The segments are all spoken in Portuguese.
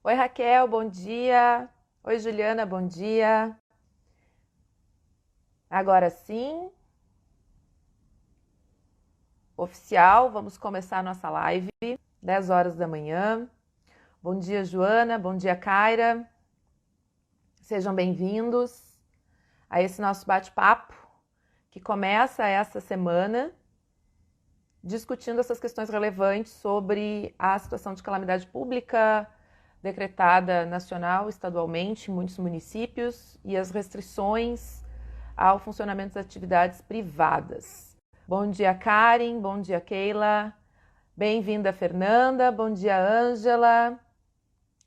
Oi, Raquel, bom dia. Oi, Juliana, bom dia. Agora sim, oficial, vamos começar a nossa live, 10 horas da manhã. Bom dia, Joana, bom dia, Kaira. Sejam bem-vindos a esse nosso bate-papo, que começa essa semana discutindo essas questões relevantes sobre a situação de calamidade pública decretada nacional, estadualmente, em muitos municípios e as restrições ao funcionamento das atividades privadas. Bom dia, Karen, bom dia, Keila, bem-vinda, Fernanda, bom dia, Ângela,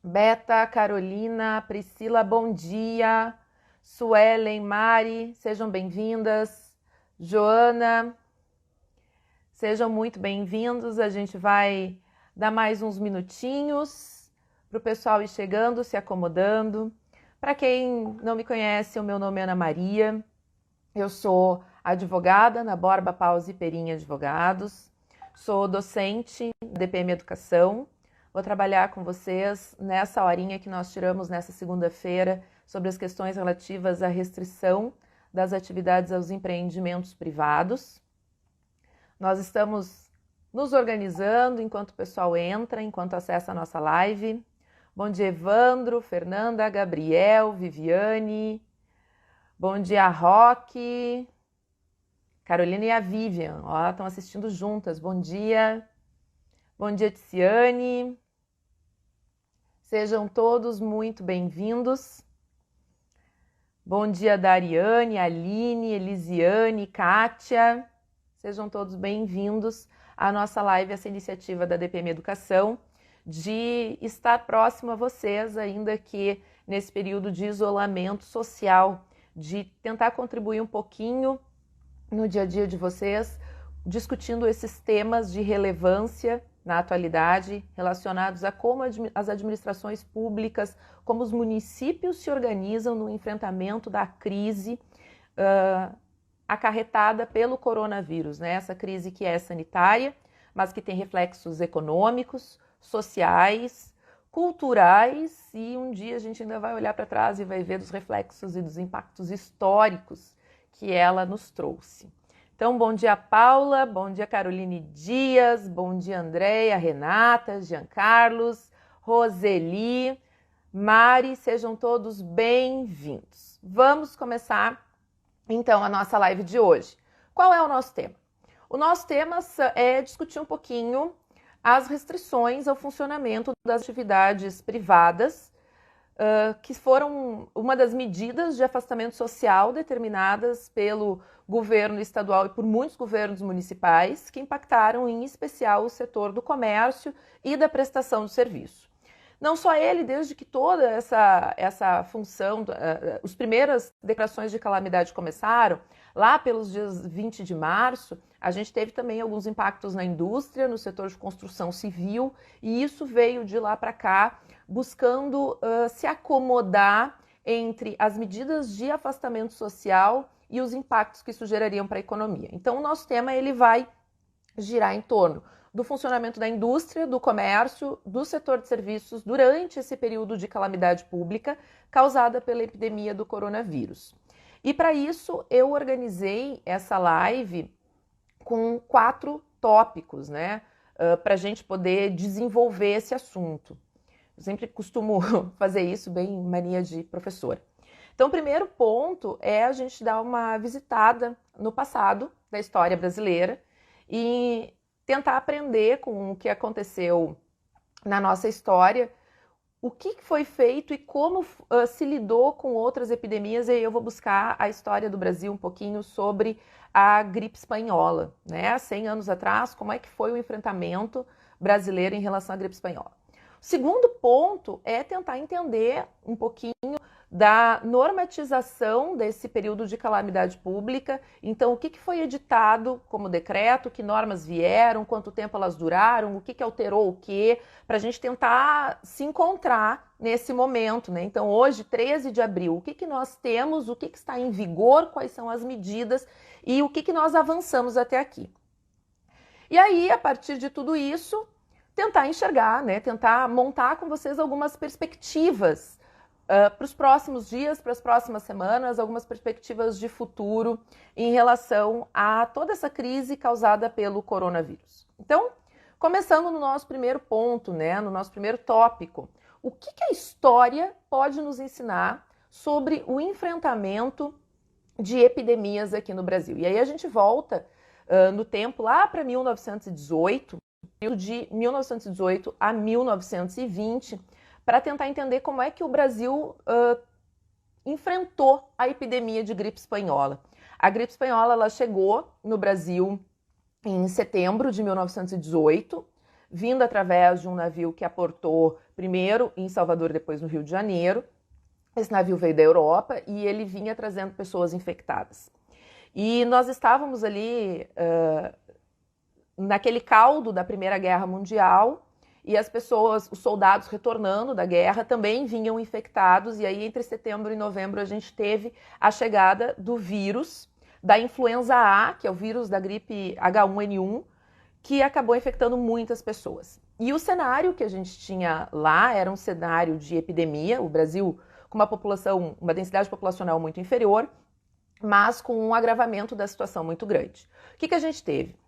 Beta, Carolina, Priscila, bom dia, Suelen, Mari, sejam bem-vindas, Joana, sejam muito bem-vindos. A gente vai dar mais uns minutinhos para o pessoal ir chegando, se acomodando. Para quem não me conhece, o meu nome é Ana Maria, eu sou advogada na Borba Pause Perim Advogados, sou docente da DPM Educação, vou trabalhar com vocês nessa horinha que nós tiramos nessa segunda-feira sobre as questões relativas à restrição das atividades aos empreendimentos privados. Nós estamos nos organizando enquanto o pessoal entra, enquanto acessa a nossa live. Bom dia, Evandro, Fernanda, Gabriel, Viviane. Bom dia, Roque, Carolina e a Vivian. Ó, estão assistindo juntas. Bom dia. Bom dia, Tiziane. Sejam todos muito bem-vindos. Bom dia, Dariane, Aline, Elisiane, Kátia. Sejam todos bem-vindos à nossa live, essa iniciativa da DPM Educação, de estar próximo a vocês, ainda que nesse período de isolamento social, de tentar contribuir um pouquinho no dia a dia de vocês, discutindo esses temas de relevância na atualidade, relacionados a como as administrações públicas, como os municípios se organizam no enfrentamento da crise acarretada pelo coronavírus, né? Essa crise que é sanitária, mas que tem reflexos econômicos, sociais, culturais, e um dia a gente ainda vai olhar para trás e vai ver dos reflexos e dos impactos históricos que ela nos trouxe. Então, bom dia, Paula, bom dia, Caroline Dias, bom dia, Andréia, Renata, Jean Carlos, Roseli, Mari, sejam todos bem-vindos. Vamos começar, então, a nossa live de hoje. Qual é o nosso tema? O nosso tema é discutir um pouquinho as restrições ao funcionamento das atividades privadas, que foram uma das medidas de afastamento social determinadas pelo governo estadual e por muitos governos municipais, que impactaram em especial o setor do comércio e da prestação de serviço. Não só ele, desde que toda essa função, as primeiras declarações de calamidade começaram, lá pelos dias 20 de março, a gente teve também alguns impactos na indústria, no setor de construção civil, e isso veio de lá para cá, buscando se acomodar entre as medidas de afastamento social e os impactos que isso gerariam para a economia. Então, o nosso tema ele vai girar em torno do funcionamento da indústria, do comércio, do setor de serviços durante esse período de calamidade pública causada pela epidemia do coronavírus. E para isso eu organizei essa live com 4 tópicos, né, para a gente poder desenvolver esse assunto. Eu sempre costumo fazer isso bem mania de professora. Então, o primeiro ponto é a gente dar uma visitada no passado da história brasileira e tentar aprender com o que aconteceu na nossa história, o que foi feito e como se lidou com outras epidemias. E aí eu vou buscar a história do Brasil um pouquinho sobre a gripe espanhola, né? 100 anos atrás, como é que foi o enfrentamento brasileiro em relação à gripe espanhola. O segundo ponto é tentar entender um pouquinho da normatização desse período de calamidade pública. Então, o que foi editado como decreto, que normas vieram, quanto tempo elas duraram, o que alterou o quê, para a gente tentar se encontrar nesse momento, né? Então, hoje, 13 de abril, o que nós temos, o que está em vigor, quais são as medidas e o que nós avançamos até aqui. E aí, a partir de tudo isso, tentar enxergar, né, tentar montar com vocês algumas perspectivas para os próximos dias, para as próximas semanas, algumas perspectivas de futuro em relação a toda essa crise causada pelo coronavírus. Então, começando no nosso primeiro ponto, né, no nosso primeiro tópico, o que a história pode nos ensinar sobre o enfrentamento de epidemias aqui no Brasil? E aí a gente volta no tempo lá para 1918, de 1918 a 1920, para tentar entender como é que o Brasil enfrentou a epidemia de gripe espanhola. A gripe espanhola ela chegou no Brasil em setembro de 1918, vindo através de um navio que aportou primeiro em Salvador, depois no Rio de Janeiro. Esse navio veio da Europa e ele vinha trazendo pessoas infectadas. E nós estávamos ali naquele caldo da Primeira Guerra Mundial, e as pessoas, os soldados retornando da guerra também vinham infectados, e aí entre setembro e novembro a gente teve a chegada do vírus da influenza A, que é o vírus da gripe H1N1, que acabou infectando muitas pessoas. E o cenário que a gente tinha lá era um cenário de epidemia, o Brasil com uma população, uma densidade populacional muito inferior, mas com um agravamento da situação muito grande. O que a gente teve?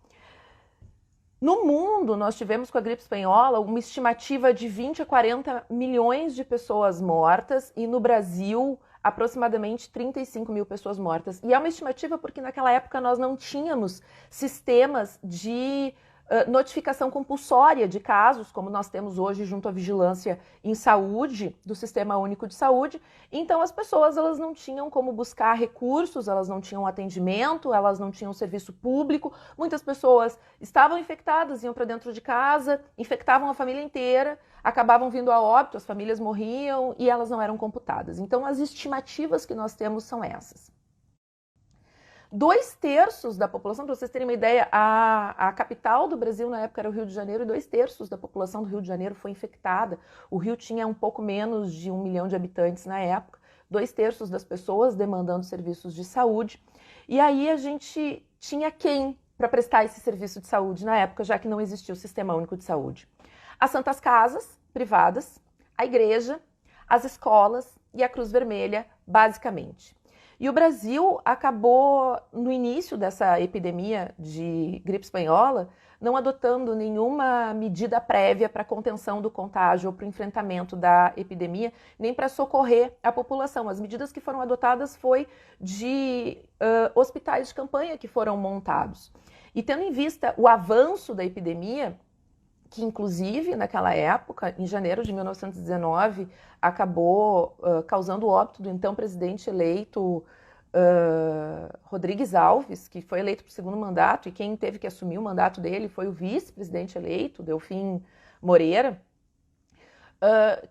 No mundo, nós tivemos com a gripe espanhola uma estimativa de 20 a 40 milhões de pessoas mortas e no Brasil aproximadamente 35 mil pessoas mortas. E é uma estimativa porque naquela época nós não tínhamos sistemas de notificação compulsória de casos, como nós temos hoje junto à vigilância em saúde, do Sistema Único de Saúde. Então as pessoas elas não tinham como buscar recursos, elas não tinham atendimento, elas não tinham serviço público. Muitas pessoas estavam infectadas, iam para dentro de casa, infectavam a família inteira, acabavam vindo a óbito, as famílias morriam e elas não eram computadas. Então as estimativas que nós temos são essas. 2/3 da população, para vocês terem uma ideia, a capital do Brasil na época era o Rio de Janeiro e 2/3 da população do Rio de Janeiro foi infectada. O Rio tinha um pouco menos de 1 milhão de habitantes na época, 2/3 das pessoas demandando serviços de saúde. E aí a gente tinha quem para prestar esse serviço de saúde na época, já que não existia o Sistema Único de Saúde? As santas casas privadas, a igreja, as escolas e a Cruz Vermelha, basicamente. E o Brasil acabou, no início dessa epidemia de gripe espanhola, não adotando nenhuma medida prévia para a contenção do contágio ou para o enfrentamento da epidemia, nem para socorrer a população. As medidas que foram adotadas foi de hospitais de campanha que foram montados. E tendo em vista o avanço da epidemia, que inclusive naquela época, em janeiro de 1919, acabou causando o óbito do então presidente eleito Rodrigues Alves, que foi eleito para o segundo mandato, e quem teve que assumir o mandato dele foi o vice-presidente eleito, Delfim Moreira.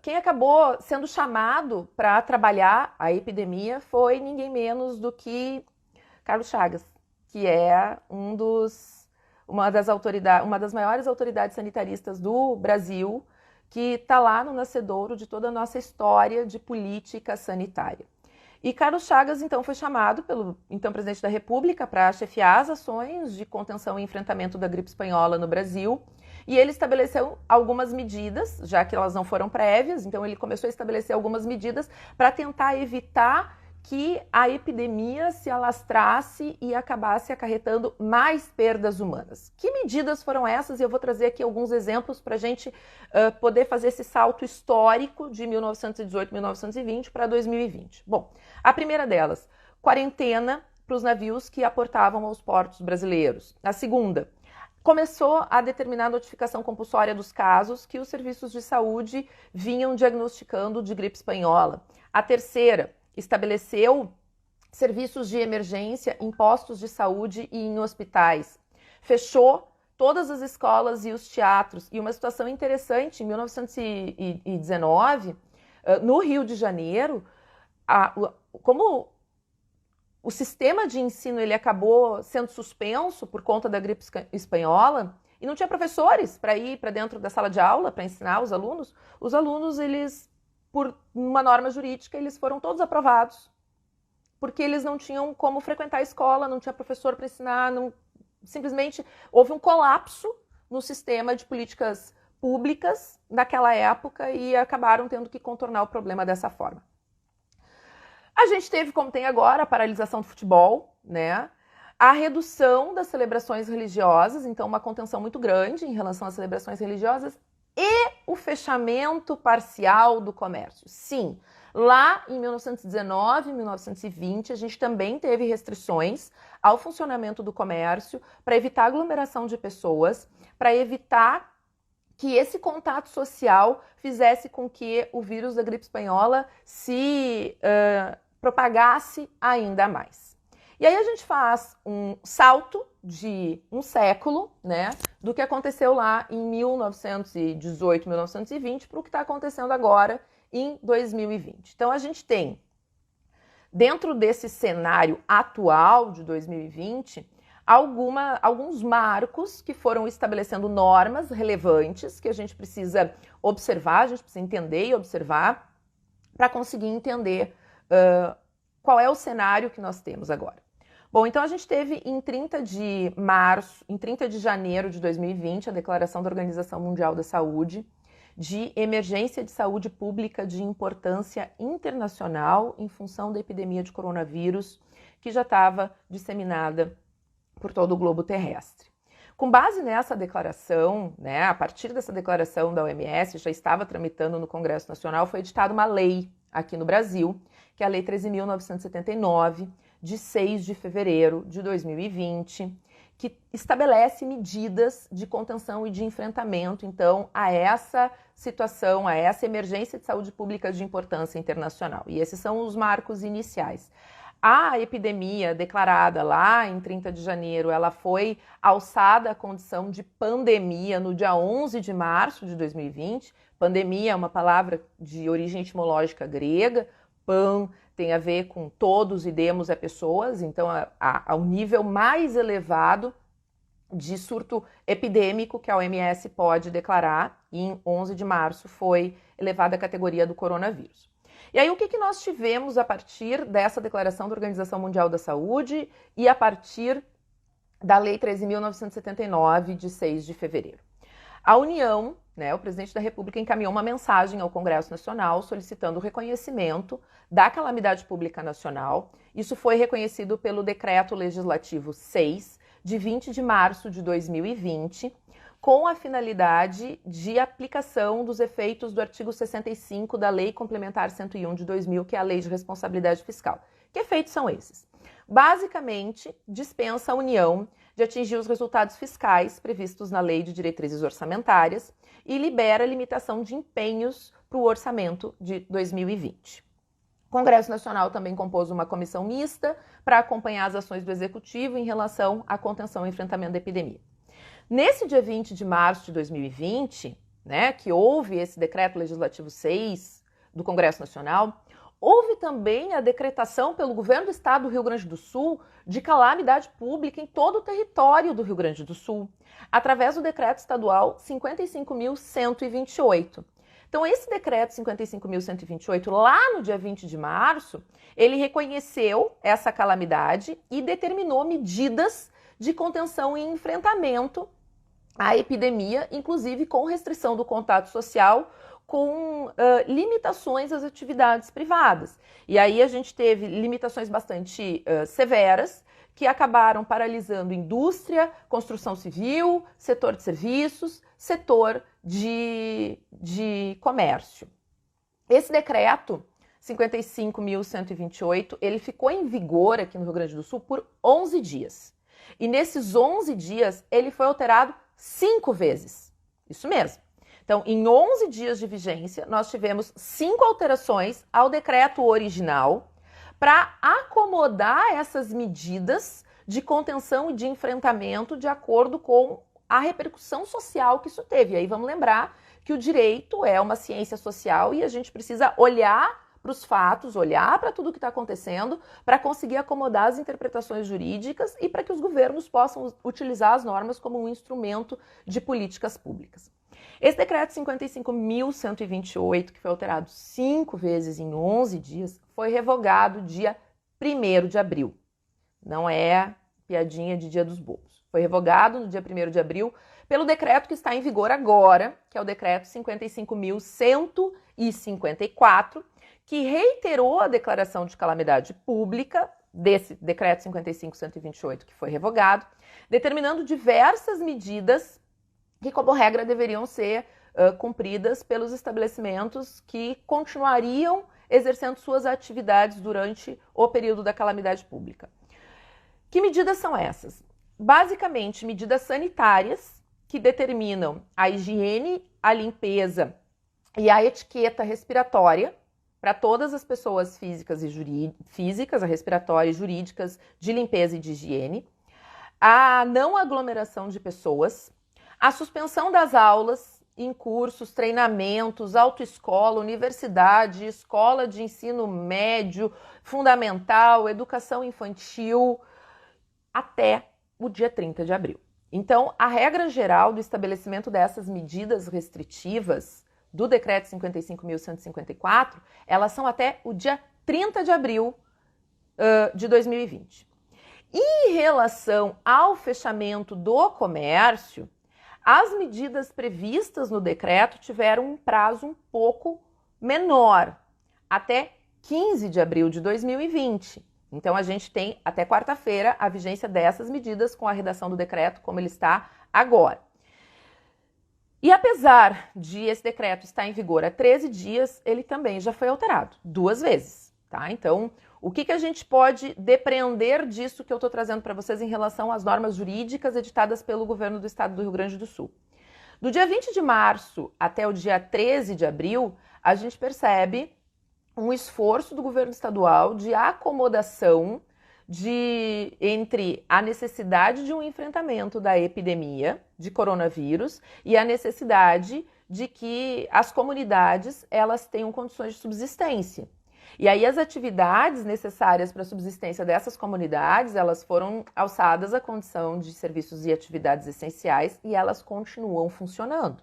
Quem acabou sendo chamado para trabalhar a epidemia foi ninguém menos do que Carlos Chagas, que é uma das maiores autoridades sanitaristas do Brasil, que está lá no nascedouro de toda a nossa história de política sanitária. E Carlos Chagas, então, foi chamado pelo então presidente da República para chefiar as ações de contenção e enfrentamento da gripe espanhola no Brasil. E ele estabeleceu algumas medidas, já que elas não foram prévias, então ele começou a estabelecer algumas medidas para tentar evitar que a epidemia se alastrasse e acabasse acarretando mais perdas humanas. Que medidas foram essas? E eu vou trazer aqui alguns exemplos para a gente poder fazer esse salto histórico de 1918, 1920 para 2020. Bom, a primeira delas, quarentena para os navios que aportavam aos portos brasileiros. A segunda, começou a determinar a notificação compulsória dos casos que os serviços de saúde vinham diagnosticando de gripe espanhola. A terceira, estabeleceu serviços de emergência em postos de saúde e em hospitais. Fechou todas as escolas e os teatros. E uma situação interessante, em 1919, no Rio de Janeiro, como o sistema de ensino ele acabou sendo suspenso por conta da gripe espanhola, e não tinha professores para ir para dentro da sala de aula para ensinar os alunos, eles, por uma norma jurídica, eles foram todos aprovados, porque eles não tinham como frequentar a escola, não tinha professor para ensinar, simplesmente houve um colapso no sistema de políticas públicas daquela época e acabaram tendo que contornar o problema dessa forma. A gente teve, como tem agora, a paralisação do futebol, né? A redução das celebrações religiosas, então uma contenção muito grande em relação às celebrações religiosas e o fechamento parcial do comércio. Sim, lá em 1919 e 1920 a gente também teve restrições ao funcionamento do comércio para evitar aglomeração de pessoas, para evitar que esse contato social fizesse com que o vírus da gripe espanhola se propagasse ainda mais. E aí a gente faz um salto de um século, né, do que aconteceu lá em 1918, 1920 para o que está acontecendo agora em 2020. Então a gente tem, dentro desse cenário atual de 2020, alguns marcos que foram estabelecendo normas relevantes que a gente precisa observar, a gente precisa entender e observar para conseguir entender qual é o cenário que nós temos agora. Bom, então a gente teve em 30 de janeiro de 2020, a declaração da Organização Mundial da Saúde de emergência de saúde pública de importância internacional em função da epidemia de coronavírus que já estava disseminada por todo o globo terrestre. Com base nessa declaração, né, a partir dessa declaração da OMS, já estava tramitando no Congresso Nacional, foi editada uma lei aqui no Brasil, que é a Lei 13.979, de 6 de fevereiro de 2020, que estabelece medidas de contenção e de enfrentamento, então, a essa situação, a essa emergência de saúde pública de importância internacional. E esses são os marcos iniciais. A epidemia declarada lá em 30 de janeiro, ela foi alçada à condição de pandemia no dia 11 de março de 2020. Pandemia é uma palavra de origem etimológica grega, pan tem a ver com todos e demos é pessoas, então ao nível mais elevado de surto epidêmico que a OMS pode declarar, e em 11 de março foi elevada à categoria do coronavírus. E aí o que nós tivemos a partir dessa declaração da Organização Mundial da Saúde e a partir da Lei 13.979, de 6 de fevereiro? A União, né, o presidente da República encaminhou uma mensagem ao Congresso Nacional solicitando o reconhecimento da calamidade pública nacional. Isso foi reconhecido pelo Decreto Legislativo 6, de 20 de março de 2020, com a finalidade de aplicação dos efeitos do artigo 65 da Lei Complementar 101 de 2000, que é a Lei de Responsabilidade Fiscal. Que efeitos são esses? Basicamente, dispensa a União de atingir os resultados fiscais previstos na Lei de Diretrizes Orçamentárias e libera a limitação de empenhos para o orçamento de 2020. O Congresso Nacional também compôs uma comissão mista para acompanhar as ações do Executivo em relação à contenção e enfrentamento da epidemia. Nesse dia 20 de março de 2020, né, que houve esse Decreto Legislativo 6 do Congresso Nacional, houve também a decretação pelo Governo do Estado do Rio Grande do Sul de calamidade pública em todo o território do Rio Grande do Sul, através do Decreto Estadual 55.128. Então, esse Decreto 55.128, lá no dia 20 de março, ele reconheceu essa calamidade e determinou medidas de contenção e enfrentamento à epidemia, inclusive com restrição do contato social, com limitações às atividades privadas. E aí a gente teve limitações bastante severas, que acabaram paralisando indústria, construção civil, setor de serviços, setor de comércio. Esse decreto 55.128, ele ficou em vigor aqui no Rio Grande do Sul por 11 dias. E nesses 11 dias, ele foi alterado 5 vezes. Isso mesmo. Então, em 11 dias de vigência, nós tivemos 5 alterações ao decreto original para acomodar essas medidas de contenção e de enfrentamento de acordo com a repercussão social que isso teve. E aí vamos lembrar que o direito é uma ciência social e a gente precisa olhar para os fatos, olhar para tudo o que está acontecendo para conseguir acomodar as interpretações jurídicas e para que os governos possam utilizar as normas como um instrumento de políticas públicas. Esse decreto 55.128, que foi alterado 5 vezes em 11 dias, foi revogado dia 1º de abril. Não é piadinha de Dia dos Bobos. Foi revogado no dia 1º de abril pelo decreto que está em vigor agora, que é o decreto 55.154, que reiterou a declaração de calamidade pública desse decreto 55.128 que foi revogado, determinando diversas medidas que, como regra, deveriam ser cumpridas pelos estabelecimentos que continuariam exercendo suas atividades durante o período da calamidade pública. Que medidas são essas? Basicamente, medidas sanitárias que determinam a higiene, a limpeza e a etiqueta respiratória para todas as pessoas físicas, a respiratória e jurídicas, de limpeza e de higiene, a não aglomeração de pessoas, a suspensão das aulas em cursos, treinamentos, autoescola, universidade, escola de ensino médio, fundamental, educação infantil, até o dia 30 de abril. Então, a regra geral do estabelecimento dessas medidas restritivas do decreto 55.154, elas são até o dia 30 de abril de 2020. Em relação ao fechamento do comércio, as medidas previstas no decreto tiveram um prazo um pouco menor, até 15 de abril de 2020. Então, a gente tem até quarta-feira a vigência dessas medidas com a redação do decreto como ele está agora. E apesar de esse decreto estar em vigor há 13 dias, ele também já foi alterado 2 vezes, tá? Então, o que a gente pode depreender disso que eu estou trazendo para vocês em relação às normas jurídicas editadas pelo governo do estado do Rio Grande do Sul? Do dia 20 de março até o dia 13 de abril, a gente percebe um esforço do governo estadual de acomodação entre a necessidade de um enfrentamento da epidemia de coronavírus e a necessidade de que as comunidades elas tenham condições de subsistência. E aí as atividades necessárias para a subsistência dessas comunidades, elas foram alçadas à condição de serviços e atividades essenciais e elas continuam funcionando.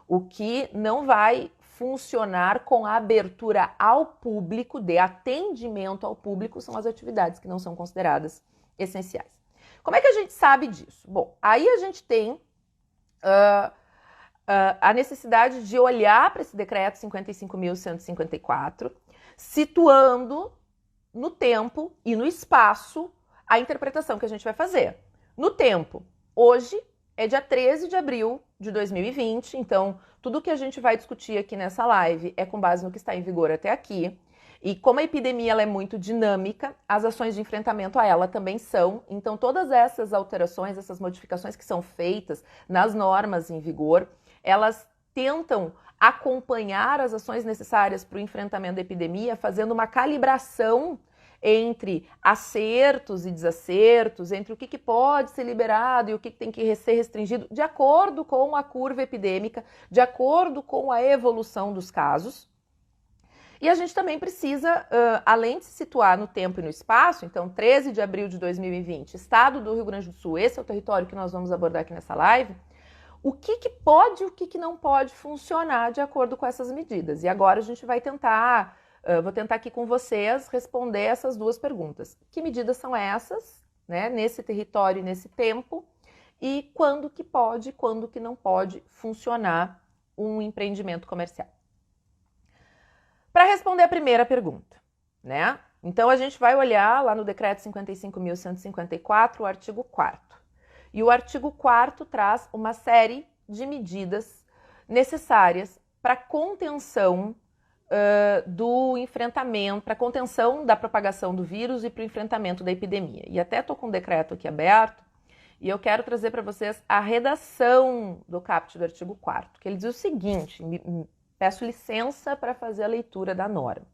O que não vai funcionar com a abertura ao público, de atendimento ao público, são as atividades que não são consideradas essenciais. Como é que a gente sabe disso? Bom, aí a gente tem a necessidade de olhar para esse decreto 55.154, situando no tempo e no espaço a interpretação que a gente vai fazer. No tempo, hoje é dia 13 de abril de 2020, então tudo que a gente vai discutir aqui nessa live é com base no que está em vigor até aqui. E como a epidemia ela é muito dinâmica, as ações de enfrentamento a ela também são. Então todas essas alterações, essas modificações que são feitas nas normas em vigor, elas tentam acompanhar as ações necessárias para o enfrentamento da epidemia, fazendo uma calibração entre acertos e desacertos, entre o que pode ser liberado e o que tem que ser restringido, de acordo com a curva epidêmica, de acordo com a evolução dos casos. E a gente também precisa, além de se situar no tempo e no espaço, então 13 de abril de 2020, estado do Rio Grande do Sul, esse é o território que nós vamos abordar aqui nessa live, o que pode e o que não pode funcionar de acordo com essas medidas. E agora a gente vai tentar... vou tentar aqui com vocês responder essas 2 perguntas. Que medidas são essas, né, nesse território e nesse tempo? E quando que pode, quando que não pode funcionar um empreendimento comercial? Para responder a primeira pergunta, né? Então a gente vai olhar lá no decreto 55.154, o artigo 4º. E o artigo 4º traz uma série de medidas necessárias para contenção do enfrentamento, para contenção da propagação do vírus e para o enfrentamento da epidemia. E até estou com o decreto aqui aberto e eu quero trazer para vocês a redação do caput do artigo 4º, que ele diz o seguinte, peço licença para fazer a leitura da norma.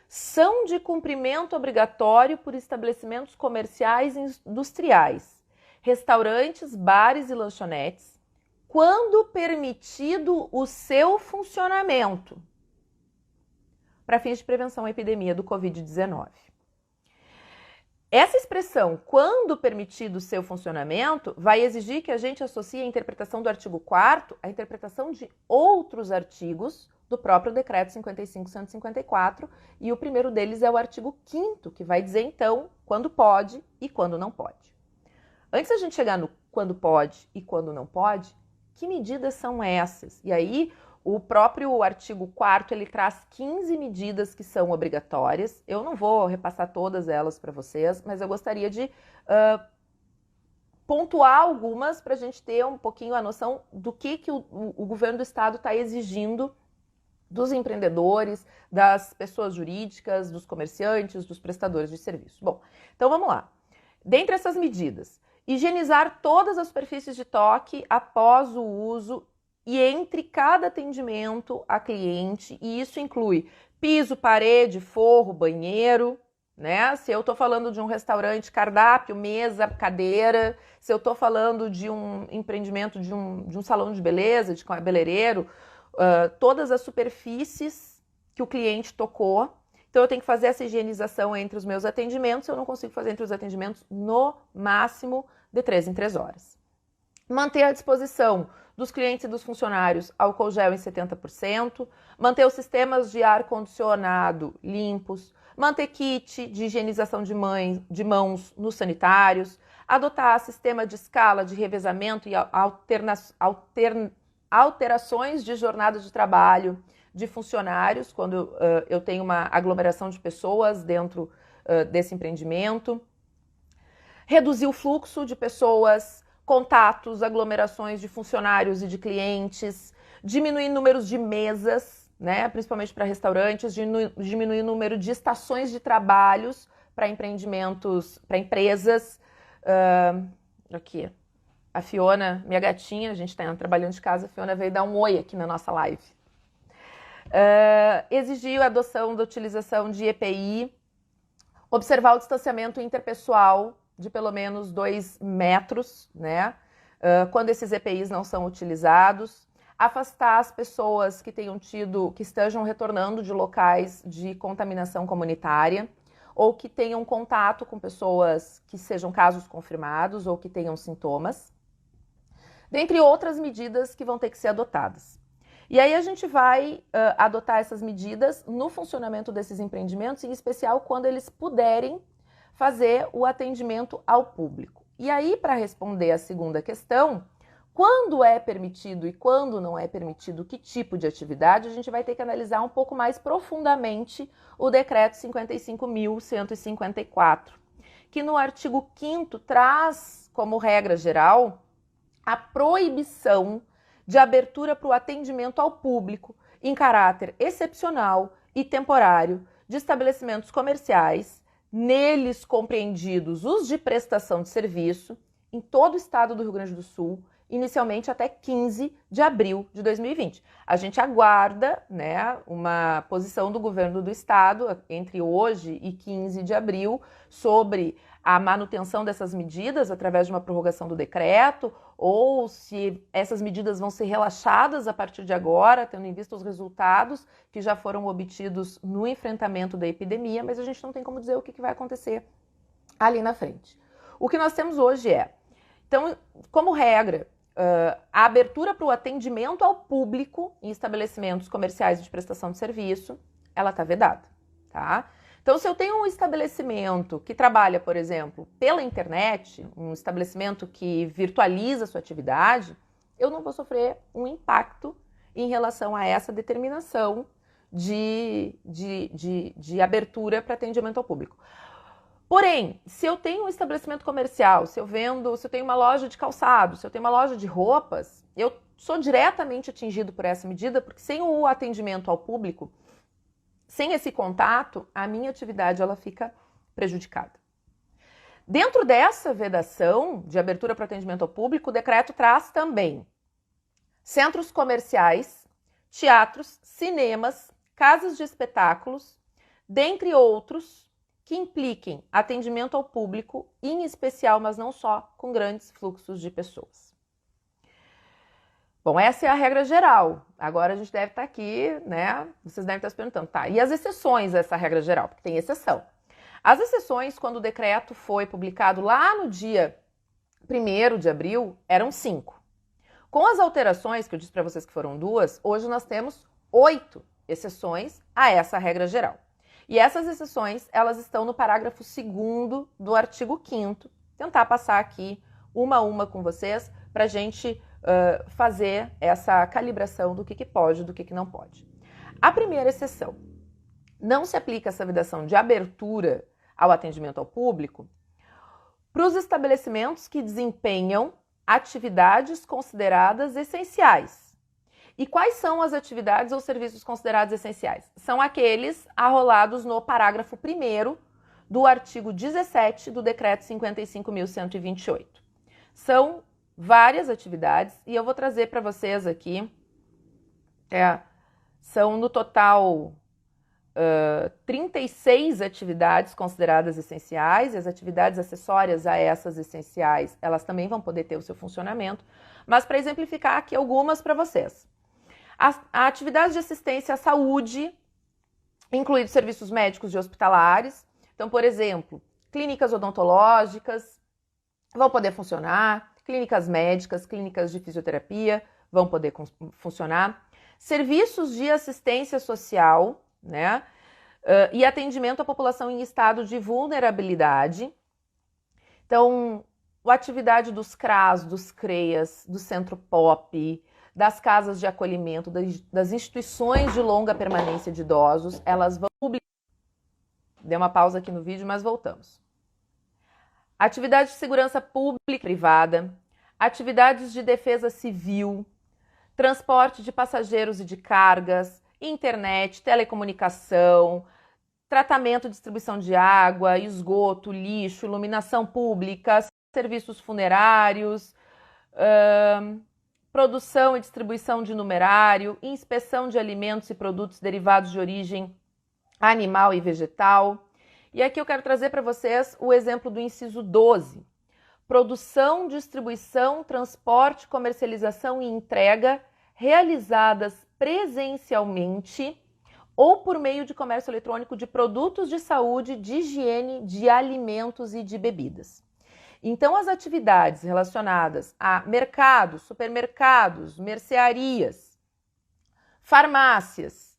São de cumprimento obrigatório por estabelecimentos comerciais e industriais, restaurantes, bares e lanchonetes, quando permitido o seu funcionamento, para fins de prevenção à epidemia do Covid-19. Essa expressão, quando permitido o seu funcionamento, vai exigir que a gente associe a interpretação do artigo 4º à interpretação de outros artigos do próprio decreto 55.154, e o primeiro deles é o artigo 5º, que vai dizer, então, quando pode e quando não pode. Antes da gente chegar no quando pode e quando não pode, que medidas são essas? E aí, o próprio artigo 4º, ele traz 15 medidas que são obrigatórias. Eu não vou repassar todas elas para vocês, mas eu gostaria de pontuar algumas para a gente ter um pouquinho a noção do que o governo do estado está exigindo dos empreendedores, das pessoas jurídicas, dos comerciantes, dos prestadores de serviço. Bom, então vamos lá. Dentre essas medidas, higienizar todas as superfícies de toque após o uso e entre cada atendimento a cliente, e isso inclui piso, parede, forro, banheiro, né? Se eu estou falando de um restaurante, cardápio, mesa, cadeira, se eu estou falando de um empreendimento, de um salão de beleza, de cabeleireiro, todas as superfícies que o cliente tocou. Então, eu tenho que fazer essa higienização entre os meus atendimentos. Eu não consigo fazer entre os atendimentos no máximo de 3 em 3 horas. Manter à disposição dos clientes e dos funcionários álcool gel em 70%, manter os sistemas de ar-condicionado limpos, manter kit de higienização de mãos nos sanitários, adotar sistema de escala de revezamento e alterações de jornada de trabalho de funcionários, quando eu tenho uma aglomeração de pessoas dentro desse empreendimento. Reduzir o fluxo de pessoas, contatos, aglomerações de funcionários e de clientes, diminuir números de mesas, né, principalmente para restaurantes, diminuir o número de estações de trabalhos para empreendimentos, para empresas. Aqui, a Fiona, minha gatinha, a gente está trabalhando de casa, a Fiona veio dar um oi aqui na nossa live. Exigir a adoção da utilização de EPI, observar o distanciamento interpessoal de pelo menos 2 metros, né? Quando esses EPIs não são utilizados, afastar as pessoas que estejam retornando de locais de contaminação comunitária ou que tenham contato com pessoas que sejam casos confirmados ou que tenham sintomas, dentre outras medidas que vão ter que ser adotadas. E aí a gente vai adotar essas medidas no funcionamento desses empreendimentos, em especial quando eles puderem fazer o atendimento ao público. E aí, para responder a segunda questão, quando é permitido e quando não é permitido que tipo de atividade, a gente vai ter que analisar um pouco mais profundamente o Decreto 55.154, que no artigo 5º traz como regra geral a proibição de abertura para o atendimento ao público em caráter excepcional e temporário de estabelecimentos comerciais, neles compreendidos os de prestação de serviço, em todo o estado do Rio Grande do Sul, inicialmente até 15 de abril de 2020. A gente aguarda, né, uma posição do governo do estado entre hoje e 15 de abril sobre a manutenção dessas medidas através de uma prorrogação do decreto, ou se essas medidas vão ser relaxadas a partir de agora, tendo em vista os resultados que já foram obtidos no enfrentamento da epidemia, mas a gente não tem como dizer o que vai acontecer ali na frente. O que nós temos hoje então, como regra, a abertura para o atendimento ao público em estabelecimentos comerciais de prestação de serviço, ela está vedada, tá? Então, se eu tenho um estabelecimento que trabalha, por exemplo, pela internet, um estabelecimento que virtualiza a sua atividade, eu não vou sofrer um impacto em relação a essa determinação de abertura para atendimento ao público. Porém, se eu tenho um estabelecimento comercial, se eu tenho uma loja de calçado, se eu tenho uma loja de roupas, eu sou diretamente atingido por essa medida, porque sem o atendimento ao público, sem esse contato, a minha atividade ela fica prejudicada. Dentro dessa vedação de abertura para atendimento ao público, o decreto traz também centros comerciais, teatros, cinemas, casas de espetáculos, dentre outros, que impliquem atendimento ao público, em especial, mas não só, com grandes fluxos de pessoas. Bom, essa é a regra geral. Agora a gente deve estar aqui, né? Vocês devem estar se perguntando, tá? E as exceções a essa regra geral? Porque tem exceção. As exceções, quando o decreto foi publicado lá no dia 1º de abril, eram 5. Com as alterações, que eu disse para vocês que foram 2, hoje nós temos 8 exceções a essa regra geral. E essas exceções, elas estão no parágrafo 2º do artigo 5º. Tentar passar aqui uma a uma com vocês para a gente fazer essa calibração do que pode e do que não pode. A primeira exceção: não se aplica essa vedação de abertura ao atendimento ao público para os estabelecimentos que desempenham atividades consideradas essenciais. E quais são as atividades ou serviços considerados essenciais? São aqueles arrolados no parágrafo 1º do artigo 17 do Decreto 55.128. São várias atividades e eu vou trazer para vocês aqui, são no total 36 atividades consideradas essenciais, e as atividades acessórias a essas essenciais, elas também vão poder ter o seu funcionamento, mas para exemplificar aqui algumas para vocês. A atividade de assistência à saúde, incluindo serviços médicos e hospitalares. Então, por exemplo, clínicas odontológicas vão poder funcionar, clínicas médicas, clínicas de fisioterapia vão poder funcionar, serviços de assistência social, né? E atendimento à população em estado de vulnerabilidade. Então, a atividade dos CRAS, dos CREAS, do Centro POP, das casas de acolhimento, das instituições de longa permanência de idosos, elas vão publicar. Dei uma pausa aqui no vídeo, mas voltamos. Atividade de segurança pública e privada, atividades de defesa civil, transporte de passageiros e de cargas, internet, telecomunicação, tratamento e distribuição de água, esgoto, lixo, iluminação pública, serviços funerários, produção e distribuição de numerário, inspeção de alimentos e produtos derivados de origem animal e vegetal. E aqui eu quero trazer para vocês o exemplo do inciso 12. Produção, distribuição, transporte, comercialização e entrega realizadas presencialmente ou por meio de comércio eletrônico de produtos de saúde, de higiene, de alimentos e de bebidas. Então, as atividades relacionadas a mercados, supermercados, mercearias, farmácias,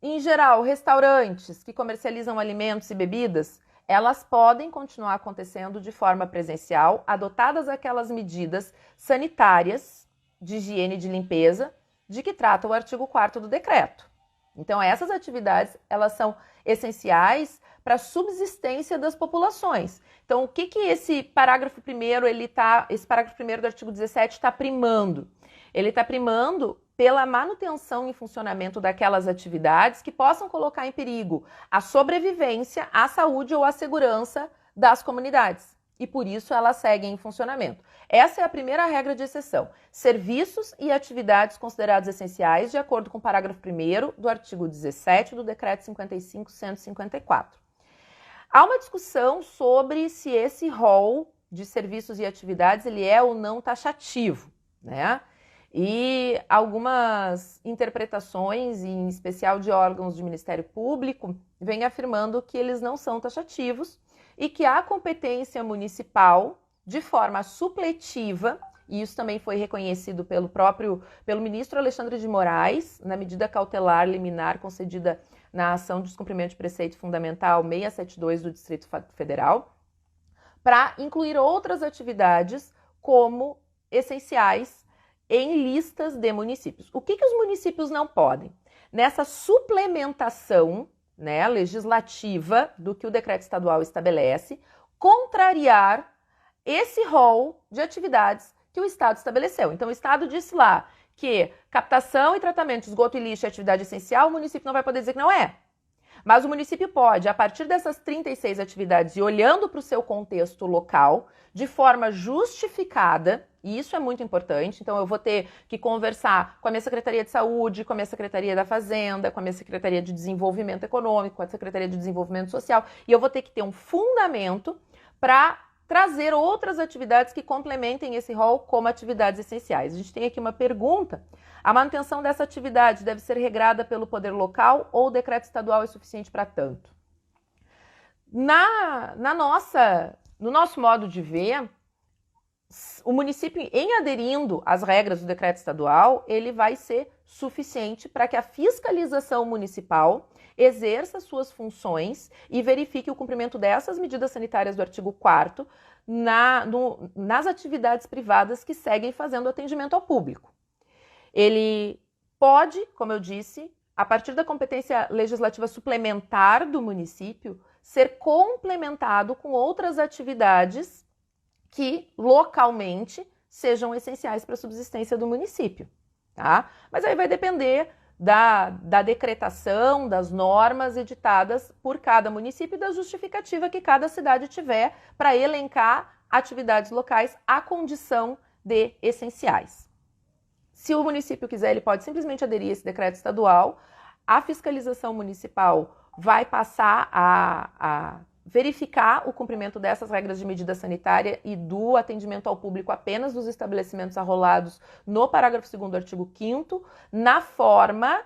em geral, restaurantes que comercializam alimentos e bebidas, elas podem continuar acontecendo de forma presencial, adotadas aquelas medidas sanitárias de higiene e de limpeza de que trata o artigo 4º do decreto. Então, essas atividades, elas são essenciais para a subsistência das populações. Então, o que esse parágrafo 1º, esse parágrafo 1º do artigo 17 está primando? Ele está primando pela manutenção e funcionamento daquelas atividades que possam colocar em perigo a sobrevivência, a saúde ou a segurança das comunidades. E por isso elas seguem em funcionamento. Essa é a primeira regra de exceção. Serviços e atividades considerados essenciais de acordo com o parágrafo 1º do artigo 17 do Decreto 55.154. Há uma discussão sobre se esse rol de serviços e atividades ele é ou não taxativo, né? E algumas interpretações, em especial de órgãos do Ministério Público, vêm afirmando que eles não são taxativos e que a competência municipal, de forma supletiva, e isso também foi reconhecido pelo ministro Alexandre de Moraes, na medida cautelar liminar concedida na ação de descumprimento de preceito fundamental 672 do Distrito Federal, para incluir outras atividades como essenciais em listas de municípios. O que os municípios não podem? Nessa suplementação, né, legislativa do que o decreto estadual estabelece, contrariar esse rol de atividades que o Estado estabeleceu. Então, o Estado disse lá que captação e tratamento de esgoto e lixo é atividade essencial, o município não vai poder dizer que não é. Mas o município pode, a partir dessas 36 atividades e olhando para o seu contexto local, de forma justificada, e isso é muito importante, então eu vou ter que conversar com a minha Secretaria de Saúde, com a minha Secretaria da Fazenda, com a minha Secretaria de Desenvolvimento Econômico, com a Secretaria de Desenvolvimento Social, e eu vou ter que ter um fundamento para trazer outras atividades que complementem esse rol como atividades essenciais. A gente tem aqui uma pergunta. A manutenção dessa atividade deve ser regrada pelo poder local ou o decreto estadual é suficiente para tanto? No nosso modo de ver, o município, em aderindo às regras do decreto estadual, ele vai ser suficiente para que a fiscalização municipal exerça suas funções e verifique o cumprimento dessas medidas sanitárias do artigo 4º nas atividades privadas que seguem fazendo atendimento ao público. Ele pode, como eu disse, a partir da competência legislativa suplementar do município, ser complementado com outras atividades que localmente sejam essenciais para a subsistência do município, tá? Mas aí vai depender da decretação, das normas editadas por cada município e da justificativa que cada cidade tiver para elencar atividades locais à condição de essenciais. Se o município quiser, ele pode simplesmente aderir a esse decreto estadual. A fiscalização municipal vai passar a verificar o cumprimento dessas regras de medida sanitária e do atendimento ao público apenas dos estabelecimentos arrolados no parágrafo 2º do artigo 5º, na forma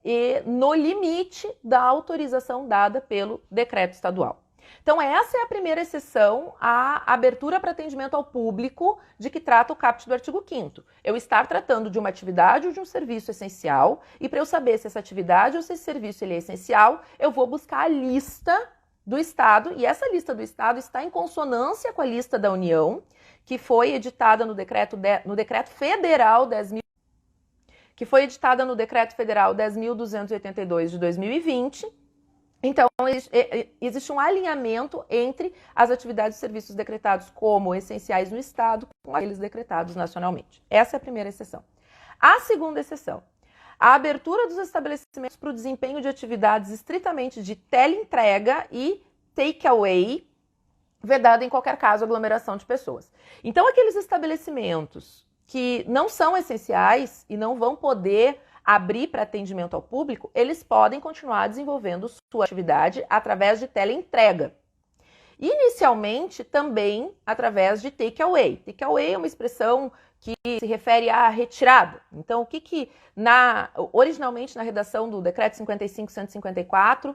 e no limite da autorização dada pelo decreto estadual. Então, essa é a primeira exceção à abertura para atendimento ao público de que trata o caput do artigo 5º. Eu estar tratando de uma atividade ou de um serviço essencial, e para eu saber se essa atividade ou se esse serviço ele é essencial, eu vou buscar a lista do Estado, e essa lista do Estado está em consonância com a lista da União, que foi editada no decreto federal 10.000, que foi editada no decreto federal 10.282 de 2020. Então, existe um alinhamento entre as atividades e serviços decretados como essenciais no Estado com aqueles decretados nacionalmente. Essa é a primeira exceção. A segunda exceção, a abertura dos estabelecimentos para o desempenho de atividades estritamente de teleentrega e takeaway, vedada em qualquer caso aglomeração de pessoas. Então, aqueles estabelecimentos que não são essenciais e não vão poder abrir para atendimento ao público, eles podem continuar desenvolvendo sua atividade através de teleentrega. Inicialmente, também através de takeaway. Takeaway é uma expressão que se refere à retirada. Então, o que originalmente na redação do decreto 55.154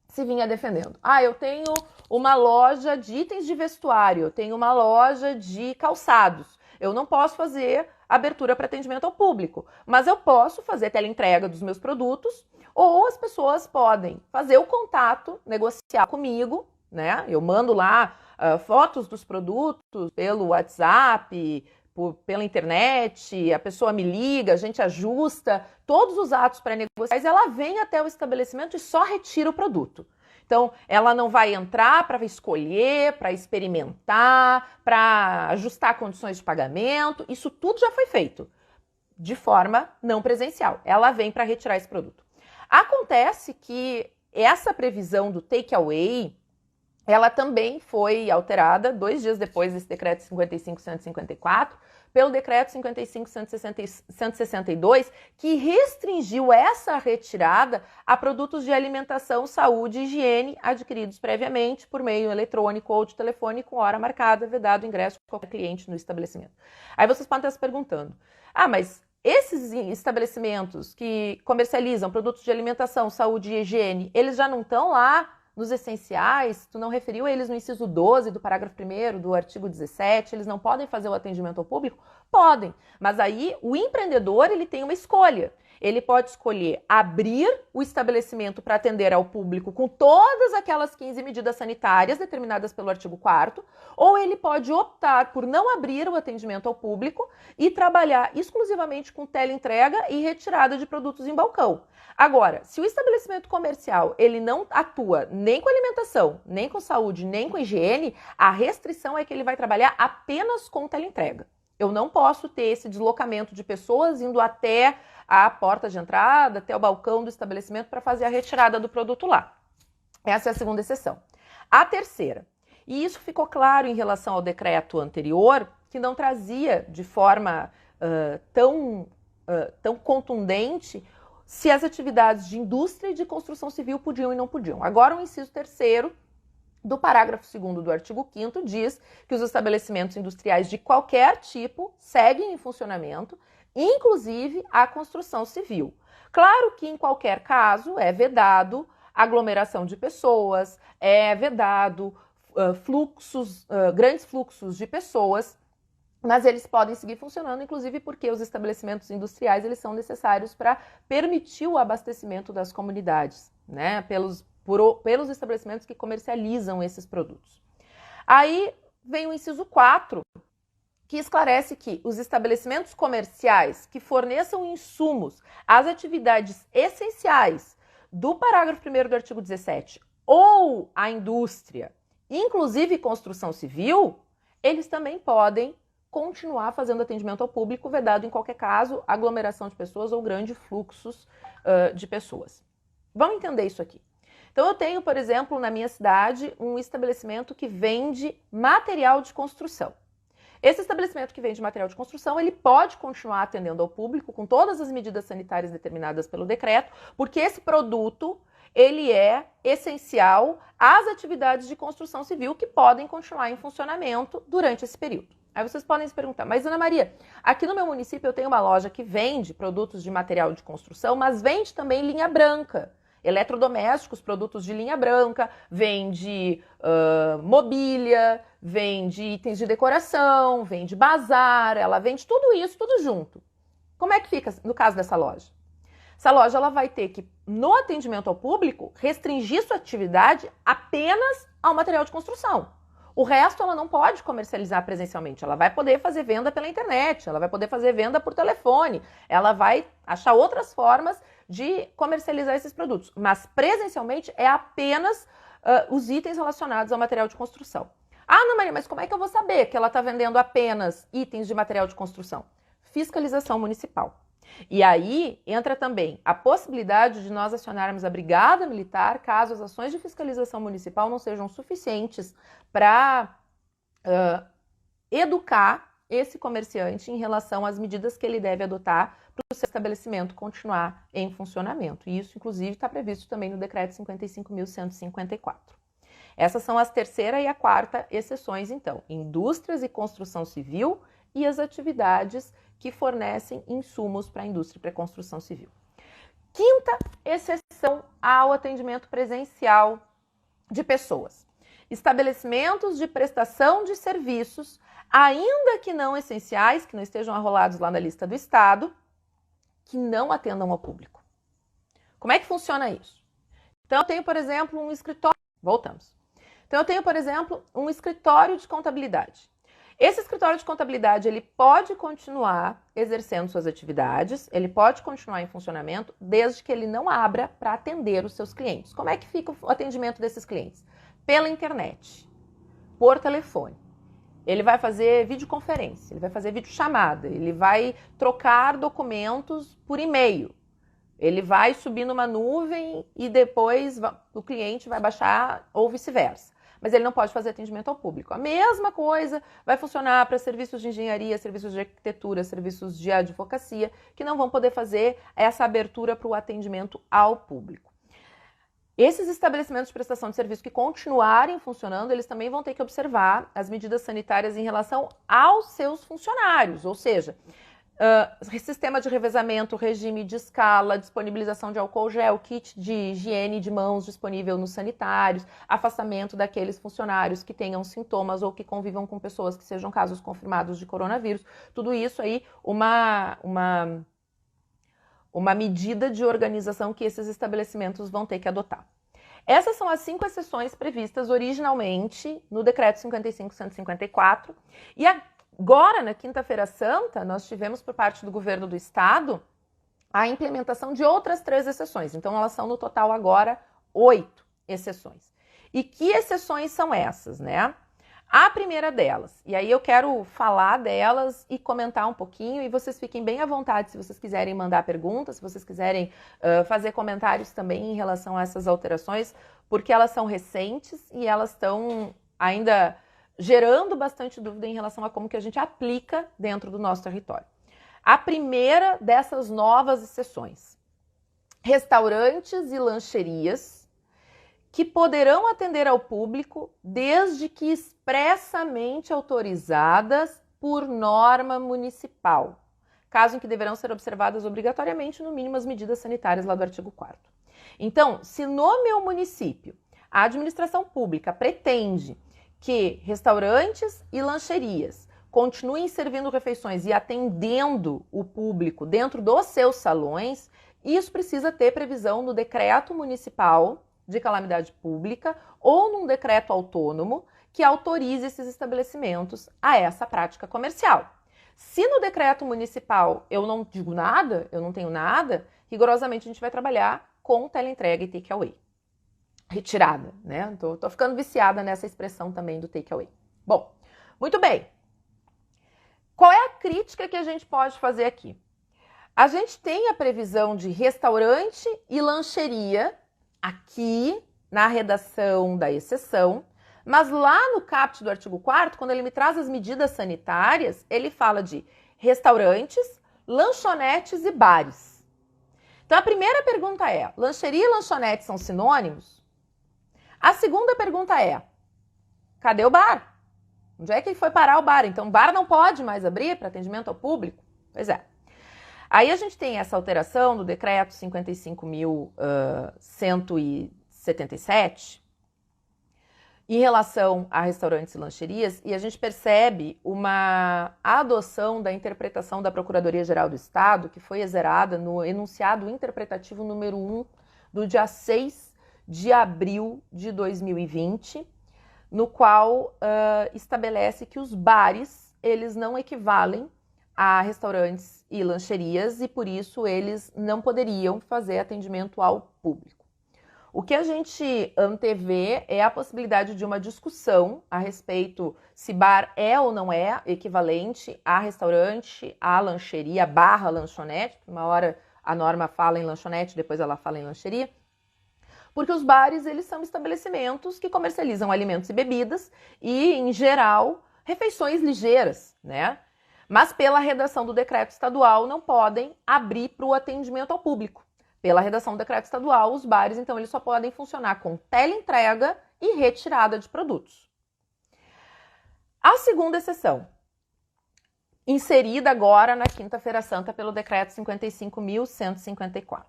se vinha defendendo? Eu tenho uma loja de itens de vestuário, eu tenho uma loja de calçados. Eu não posso fazer abertura para atendimento ao público, mas eu posso fazer teleentrega dos meus produtos, ou as pessoas podem fazer o contato, negociar comigo, né? Eu mando lá fotos dos produtos pelo WhatsApp, pela internet, a pessoa me liga, a gente ajusta todos os atos para negociar, ela vem até o estabelecimento e só retira o produto. Então, ela não vai entrar para escolher, para experimentar, para ajustar condições de pagamento. Isso tudo já foi feito de forma não presencial. Ela vem para retirar esse produto. Acontece que essa previsão do takeaway, ela também foi alterada 2 dias depois desse decreto 55.154, pelo decreto 55.162, que restringiu essa retirada a produtos de alimentação, saúde e higiene adquiridos previamente por meio eletrônico ou de telefone com hora marcada, vedado o ingresso de qualquer cliente no estabelecimento. Aí vocês podem estar se perguntando, mas esses estabelecimentos que comercializam produtos de alimentação, saúde e higiene, eles já não estão lá nos essenciais? Tu não referiu eles no inciso 12 do parágrafo 1º do artigo 17, eles não podem fazer o atendimento ao público? Podem, mas aí o empreendedor ele tem uma escolha. Ele pode escolher abrir o estabelecimento para atender ao público com todas aquelas 15 medidas sanitárias determinadas pelo artigo 4º, ou ele pode optar por não abrir o atendimento ao público e trabalhar exclusivamente com teleentrega e retirada de produtos em balcão. Agora, se o estabelecimento comercial ele não atua nem com alimentação, nem com saúde, nem com higiene, a restrição é que ele vai trabalhar apenas com teleentrega. Eu não posso ter esse deslocamento de pessoas indo até a porta de entrada, até o balcão do estabelecimento para fazer a retirada do produto lá. Essa é a segunda exceção. A terceira, e isso ficou claro em relação ao decreto anterior, que não trazia de forma tão contundente se as atividades de indústria e de construção civil podiam e não podiam. Agora, o inciso 3º do parágrafo 2º do artigo 5º diz que os estabelecimentos industriais de qualquer tipo seguem em funcionamento, inclusive a construção civil. Claro que em qualquer caso é vedado aglomeração de pessoas, é vedado grandes fluxos de pessoas, mas eles podem seguir funcionando, inclusive porque os estabelecimentos industriais eles são necessários para permitir o abastecimento das comunidades. né, pelos estabelecimentos que comercializam esses produtos. Aí vem o inciso 4, que esclarece que os estabelecimentos comerciais que forneçam insumos às atividades essenciais do parágrafo 1º do artigo 17 ou à indústria, inclusive construção civil, eles também podem continuar fazendo atendimento ao público, vedado em qualquer caso aglomeração de pessoas ou grandes fluxos de pessoas. Vamos entender isso aqui. Então eu tenho, por exemplo, na minha cidade, um estabelecimento que vende material de construção. Esse estabelecimento que vende material de construção, ele pode continuar atendendo ao público com todas as medidas sanitárias determinadas pelo decreto, porque esse produto, ele é essencial às atividades de construção civil que podem continuar em funcionamento durante esse período. Aí vocês podem se perguntar, mas Ana Maria, aqui no meu município eu tenho uma loja que vende produtos de material de construção, mas vende também linha branca. Eletrodomésticos, produtos de linha branca, vende mobília, vende itens de decoração, vende bazar, ela vende tudo isso, tudo junto. Como é que fica no caso dessa loja? Essa loja ela vai ter que, no atendimento ao público, restringir sua atividade apenas ao material de construção. O resto ela não pode comercializar presencialmente, ela vai poder fazer venda pela internet, ela vai poder fazer venda por telefone, ela vai achar outras formas de comercializar esses produtos, mas presencialmente é apenas os itens relacionados ao material de construção. Ah, Ana Maria, mas como é que eu vou saber que ela está vendendo apenas itens de material de construção? Fiscalização municipal. E aí entra também a possibilidade de nós acionarmos a Brigada Militar caso as ações de fiscalização municipal não sejam suficientes para educar esse comerciante em relação às medidas que ele deve adotar para o seu estabelecimento continuar em funcionamento. E isso, inclusive, está previsto também no Decreto 55.154. Essas são as terceira e a quarta exceções, então. Indústrias e construção civil e as atividades que fornecem insumos para a indústria e para a construção civil. Quinta exceção ao atendimento presencial de pessoas. Estabelecimentos de prestação de serviços, ainda que não essenciais, que não estejam arrolados lá na lista do Estado, que não atendam ao público. Como é que funciona isso? Então, eu tenho, por exemplo, um escritório... Voltamos. Então, eu tenho, por exemplo, um escritório de contabilidade. Esse escritório de contabilidade, ele pode continuar exercendo suas atividades, ele pode continuar em funcionamento, desde que ele não abra para atender os seus clientes. Como é que fica o atendimento desses clientes? Pela internet, por telefone. Ele vai fazer videoconferência, ele vai fazer videochamada, ele vai trocar documentos por e-mail. Ele vai subir numa nuvem e depois o cliente vai baixar ou vice-versa. Mas ele não pode fazer atendimento ao público. A mesma coisa vai funcionar para serviços de engenharia, serviços de arquitetura, serviços de advocacia, que não vão poder fazer essa abertura para o atendimento ao público. Esses estabelecimentos de prestação de serviço que continuarem funcionando, eles também vão ter que observar as medidas sanitárias em relação aos seus funcionários, ou seja, sistema de revezamento, regime de escala, disponibilização de álcool gel, kit de higiene de mãos disponível nos sanitários, afastamento daqueles funcionários que tenham sintomas ou que convivam com pessoas que sejam casos confirmados de coronavírus. Tudo isso aí, uma medida de organização que esses estabelecimentos vão ter que adotar. Essas são as 5 exceções previstas originalmente no Decreto 55.154 e agora, na Quinta-feira Santa, nós tivemos por parte do Governo do Estado a implementação de outras 3 exceções. Então, elas são no total agora 8 exceções. E que exceções são essas, né? A primeira delas, e aí eu quero falar delas e comentar um pouquinho, e vocês fiquem bem à vontade se vocês quiserem mandar perguntas, se vocês quiserem fazer comentários também em relação a essas alterações, porque elas são recentes e elas estão ainda gerando bastante dúvida em relação a como que a gente aplica dentro do nosso território. A primeira dessas novas exceções, restaurantes e lancherias que poderão atender ao público desde que expressamente autorizadas por norma municipal, caso em que deverão ser observadas obrigatoriamente, no mínimo, as medidas sanitárias lá do artigo 4º. Então, se no meu município a administração pública pretende que restaurantes e lancherias continuem servindo refeições e atendendo o público dentro dos seus salões, e isso precisa ter previsão no decreto municipal de calamidade pública ou num decreto autônomo que autorize esses estabelecimentos a essa prática comercial. Se no decreto municipal eu não digo nada, eu não tenho nada, rigorosamente a gente vai trabalhar com teleentrega e takeaway. Retirada, né? Tô ficando viciada nessa expressão também do takeaway. Bom, muito bem. Qual é a crítica que a gente pode fazer aqui? A gente tem a previsão de restaurante e lancheria aqui na redação da exceção, mas lá no caput do artigo 4º, quando ele me traz as medidas sanitárias, ele fala de restaurantes, lanchonetes e bares. Então a primeira pergunta é, lancheria e lanchonete são sinônimos? A segunda pergunta é, cadê o bar? Onde é que ele foi parar o bar? Então o bar não pode mais abrir para atendimento ao público? Pois é. Aí a gente tem essa alteração do decreto 55.177, em relação a restaurantes e lancherias, e a gente percebe uma adoção da interpretação da Procuradoria-Geral do Estado, que foi exerada no enunciado interpretativo número 1 do dia 6 de abril de 2020, no qual estabelece que os bares, eles não equivalem a restaurantes e lancherias, e por isso eles não poderiam fazer atendimento ao público. O que a gente antevê é a possibilidade de uma discussão a respeito se bar é ou não é equivalente a restaurante, a lancheria, barra lanchonete. Uma hora a norma fala em lanchonete, depois ela fala em lancheria. Porque os bares, eles são estabelecimentos que comercializam alimentos e bebidas e, em geral, refeições ligeiras, né? Mas pela redação do decreto estadual não podem abrir para o atendimento ao público. Pela redação do decreto estadual, os bares, então, eles só podem funcionar com teleentrega e retirada de produtos. A segunda exceção, inserida agora na Quinta-feira Santa pelo decreto 55.154.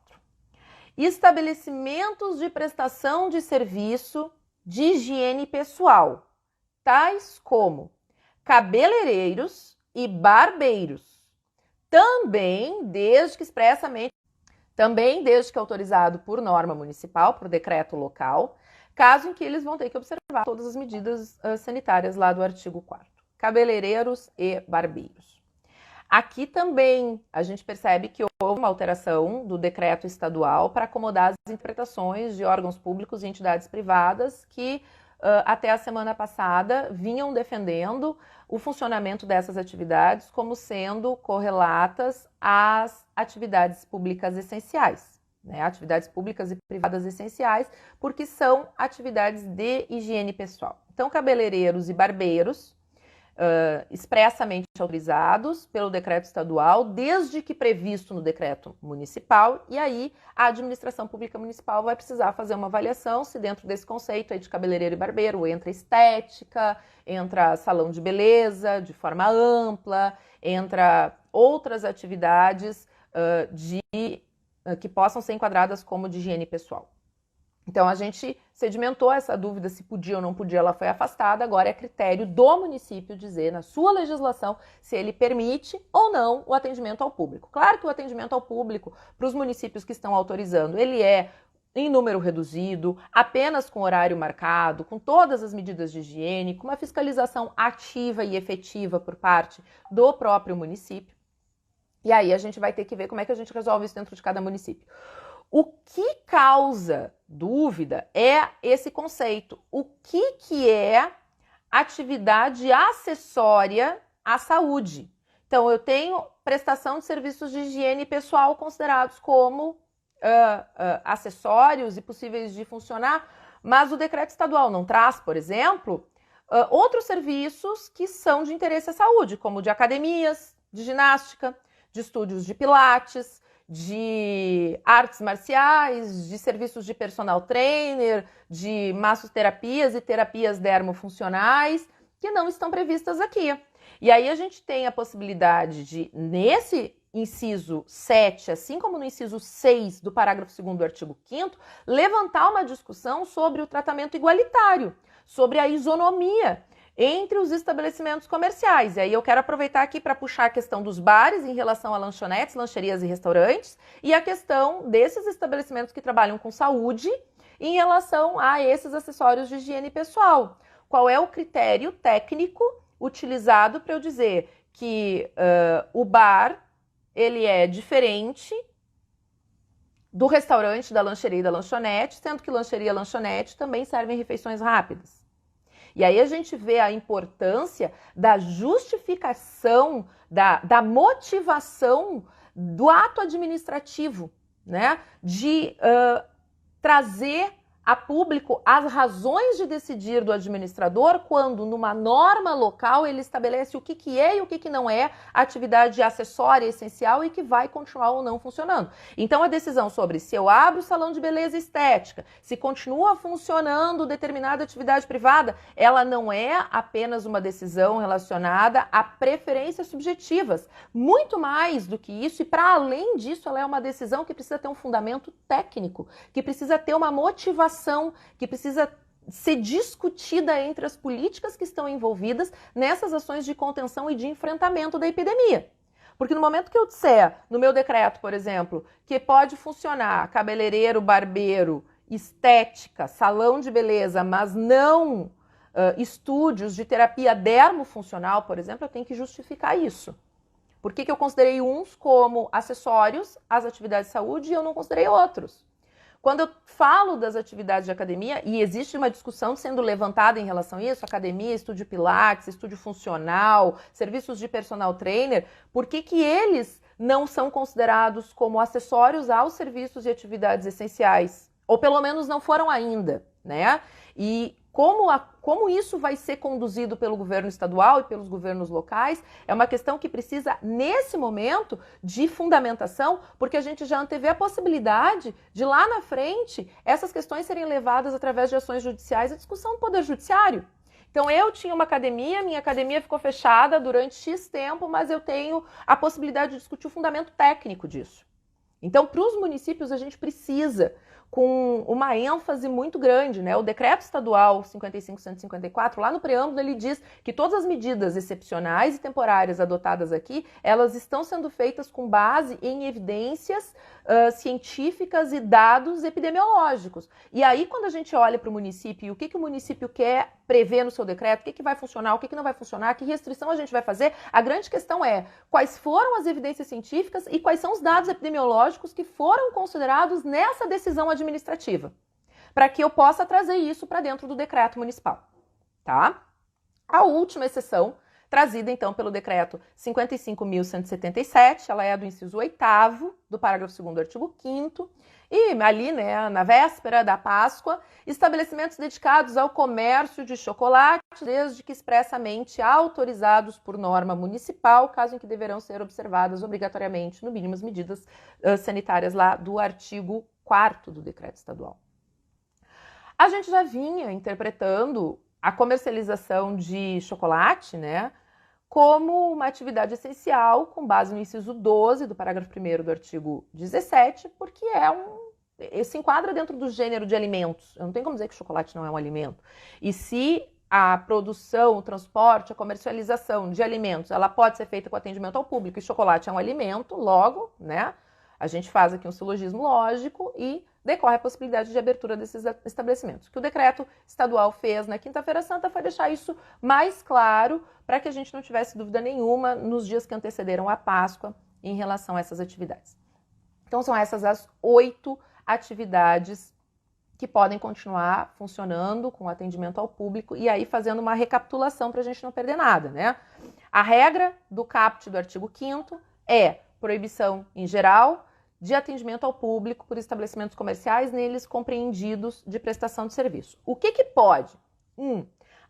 Estabelecimentos de prestação de serviço de higiene pessoal, tais como cabeleireiros e barbeiros, também desde que autorizado por norma municipal, por decreto local, caso em que eles vão ter que observar todas as medidas sanitárias lá do artigo 4º. Cabeleireiros e barbeiros. Aqui também a gente percebe que houve uma alteração do decreto estadual para acomodar as interpretações de órgãos públicos e entidades privadas que até a semana passada vinham defendendo o funcionamento dessas atividades como sendo correlatas às atividades públicas essenciais, né? Atividades públicas e privadas essenciais, porque são atividades de higiene pessoal. Então, cabeleireiros e barbeiros, expressamente autorizados pelo decreto estadual, desde que previsto no decreto municipal, e aí a administração pública municipal vai precisar fazer uma avaliação se dentro desse conceito aí de cabeleireiro e barbeiro entra estética, entra salão de beleza de forma ampla, entra outras atividades que possam ser enquadradas como de higiene pessoal. Então, a gente sedimentou essa dúvida se podia ou não podia, ela foi afastada, agora é critério do município dizer, na sua legislação, se ele permite ou não o atendimento ao público. Claro que o atendimento ao público, para os municípios que estão autorizando, ele é em número reduzido, apenas com horário marcado, com todas as medidas de higiene, com uma fiscalização ativa e efetiva por parte do próprio município. E aí a gente vai ter que ver como é que a gente resolve isso dentro de cada município. O que causa dúvida é esse conceito. O que é atividade acessória à saúde? Então, eu tenho prestação de serviços de higiene pessoal considerados como acessórios e possíveis de funcionar, mas o decreto estadual não traz, por exemplo, outros serviços que são de interesse à saúde, como de academias, de ginástica, de estúdios de pilates, de artes marciais, de serviços de personal trainer, de massoterapias e terapias dermofuncionais, que não estão previstas aqui. E aí a gente tem a possibilidade de, nesse inciso 7, assim como no inciso 6 do parágrafo 2º do artigo 5º, levantar uma discussão sobre o tratamento igualitário, sobre a isonomia entre os estabelecimentos comerciais. E aí eu quero aproveitar aqui para puxar a questão dos bares em relação a lanchonetes, lancherias e restaurantes, e a questão desses estabelecimentos que trabalham com saúde em relação a esses acessórios de higiene pessoal. Qual é o critério técnico utilizado para eu dizer que o bar ele é diferente do restaurante, da lancheria e da lanchonete, sendo que lancheria e lanchonete também servem refeições rápidas. E aí a gente vê a importância da justificação, da motivação do ato administrativo, né? De trazer a público as razões de decidir do administrador quando, numa norma local, ele estabelece o que é e o que não é atividade acessória essencial e que vai continuar ou não funcionando. Então, a decisão sobre se eu abro o salão de beleza estética, se continua funcionando determinada atividade privada, ela não é apenas uma decisão relacionada a preferências subjetivas. Muito mais do que isso, e para além disso, ela é uma decisão que precisa ter um fundamento técnico, que precisa ter uma motivação, que precisa ser discutida entre as políticas que estão envolvidas nessas ações de contenção e de enfrentamento da epidemia. Porque no momento que eu disser, no meu decreto, por exemplo, que pode funcionar cabeleireiro, barbeiro, estética, salão de beleza, mas não estúdios de terapia dermofuncional, por exemplo, eu tenho que justificar isso. Por que eu considerei uns como acessórios às atividades de saúde e eu não considerei outros? Quando eu falo das atividades de academia, e existe uma discussão sendo levantada em relação a isso, academia, estúdio pilates, estúdio funcional, serviços de personal trainer, por que eles não são considerados como acessórios aos serviços e atividades essenciais? Ou pelo menos não foram ainda, né? E como isso vai ser conduzido pelo governo estadual e pelos governos locais é uma questão que precisa, nesse momento, de fundamentação, porque a gente já antevê a possibilidade de, lá na frente, essas questões serem levadas através de ações judiciais à discussão do Poder Judiciário. Então, eu tinha uma academia, minha academia ficou fechada durante X tempo, mas eu tenho a possibilidade de discutir o fundamento técnico disso. Então, para os municípios, a gente precisa, com uma ênfase muito grande, né? O decreto estadual 55.154, lá no preâmbulo, ele diz que todas as medidas excepcionais e temporárias adotadas aqui, elas estão sendo feitas com base em evidências científicas e dados epidemiológicos. E aí, quando a gente olha para o município e o que o município quer prever no seu decreto, o que vai funcionar, o que não vai funcionar, que restrição a gente vai fazer, a grande questão é quais foram as evidências científicas e quais são os dados epidemiológicos que foram considerados nessa decisão administrativa, para que eu possa trazer isso para dentro do decreto municipal, tá? A última exceção, trazida então pelo decreto 55.177, ela é do inciso 8º do parágrafo 2º do artigo 5º, e ali, né, na véspera da Páscoa, estabelecimentos dedicados ao comércio de chocolate, desde que expressamente autorizados por norma municipal, caso em que deverão ser observadas obrigatoriamente, no mínimo, as medidas sanitárias lá do artigo 4º do decreto estadual. A gente já vinha interpretando a comercialização de chocolate, né, como uma atividade essencial, com base no inciso 12 do parágrafo 1º do artigo 17, porque se enquadra dentro do gênero de alimentos. Eu não tenho como dizer que chocolate não é um alimento. E se a produção, o transporte, a comercialização de alimentos, ela pode ser feita com atendimento ao público, e chocolate é um alimento, logo, né, a gente faz aqui um silogismo lógico e decorre a possibilidade de abertura desses estabelecimentos. O que o decreto estadual fez na Quinta-feira Santa foi deixar isso mais claro para que a gente não tivesse dúvida nenhuma nos dias que antecederam a Páscoa em relação a essas atividades. Então, são essas as 8 atividades que podem continuar funcionando com atendimento ao público e aí fazendo uma recapitulação para a gente não perder nada, né? A regra do caput do artigo 5º é proibição em geral de atendimento ao público por estabelecimentos comerciais neles compreendidos de prestação de serviço. O que pode?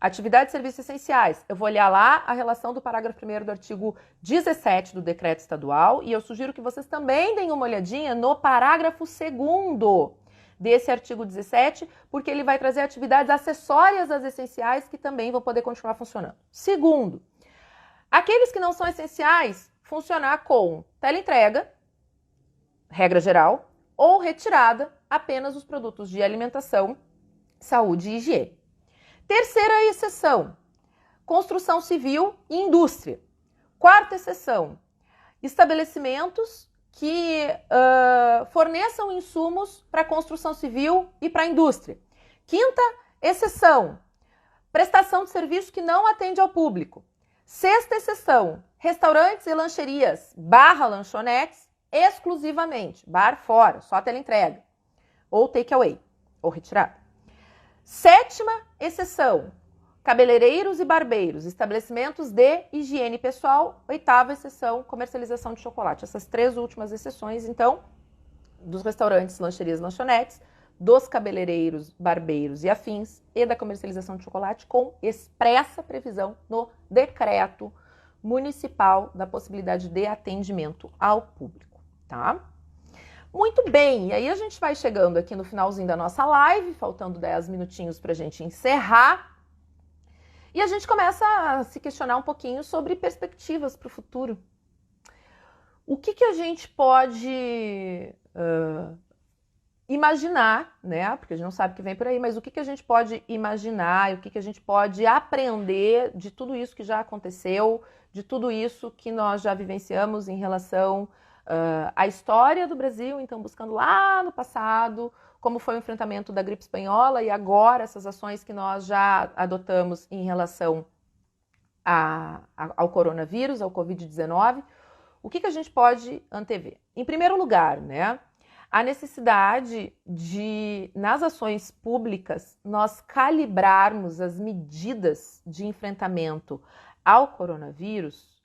Atividades e serviços essenciais. Eu vou olhar lá a relação do parágrafo 1º do artigo 17 do decreto estadual e eu sugiro que vocês também deem uma olhadinha no parágrafo 2º desse artigo 17, porque ele vai trazer atividades acessórias às essenciais que também vão poder continuar funcionando. Segundo, aqueles que não são essenciais, funcionar com teleentrega, regra geral, ou retirada apenas os produtos de alimentação, saúde e higiene. Terceira exceção, construção civil e indústria. Quarta exceção, estabelecimentos que forneçam insumos para a construção civil e para a indústria. Quinta exceção, prestação de serviço que não atende ao público. Sexta exceção, restaurantes e lancherias / lanchonetes exclusivamente, bar fora, só teleentrega, ou takeaway, ou retirada. Sétima exceção, cabeleireiros e barbeiros, estabelecimentos de higiene pessoal. Oitava exceção, comercialização de chocolate. Essas 3 últimas exceções, então, dos restaurantes, lancherias, lanchonetes, dos cabeleireiros, barbeiros e afins e da comercialização de chocolate com expressa previsão no decreto municipal da possibilidade de atendimento ao público, tá? Muito bem, e aí a gente vai chegando aqui no finalzinho da nossa live, faltando 10 minutinhos para a gente encerrar, e a gente começa a se questionar um pouquinho sobre perspectivas para o futuro. O que a gente pode imaginar, né? Porque a gente não sabe o que vem por aí, mas o que a gente pode imaginar e o que a gente pode aprender de tudo isso que já aconteceu, de tudo isso que nós já vivenciamos em relação à história do Brasil, então buscando lá no passado como foi o enfrentamento da gripe espanhola e agora essas ações que nós já adotamos em relação ao coronavírus, ao Covid-19. O que a gente pode antever? Em primeiro lugar, né, a necessidade de, nas ações públicas, nós calibrarmos as medidas de enfrentamento ao coronavírus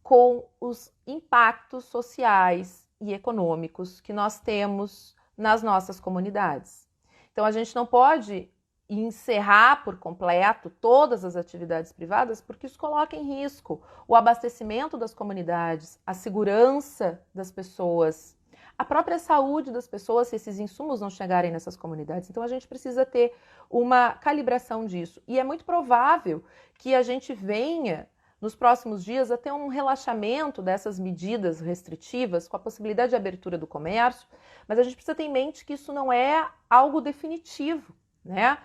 com os impactos sociais e econômicos que nós temos nas nossas comunidades. Então, a gente não pode encerrar por completo todas as atividades privadas, porque isso coloca em risco o abastecimento das comunidades, a segurança das pessoas, a própria saúde das pessoas, se esses insumos não chegarem nessas comunidades. Então, a gente precisa ter uma calibração disso. E é muito provável que a gente venha, nos próximos dias, a ter um relaxamento dessas medidas restritivas, com a possibilidade de abertura do comércio, mas a gente precisa ter em mente que isso não é algo definitivo, né?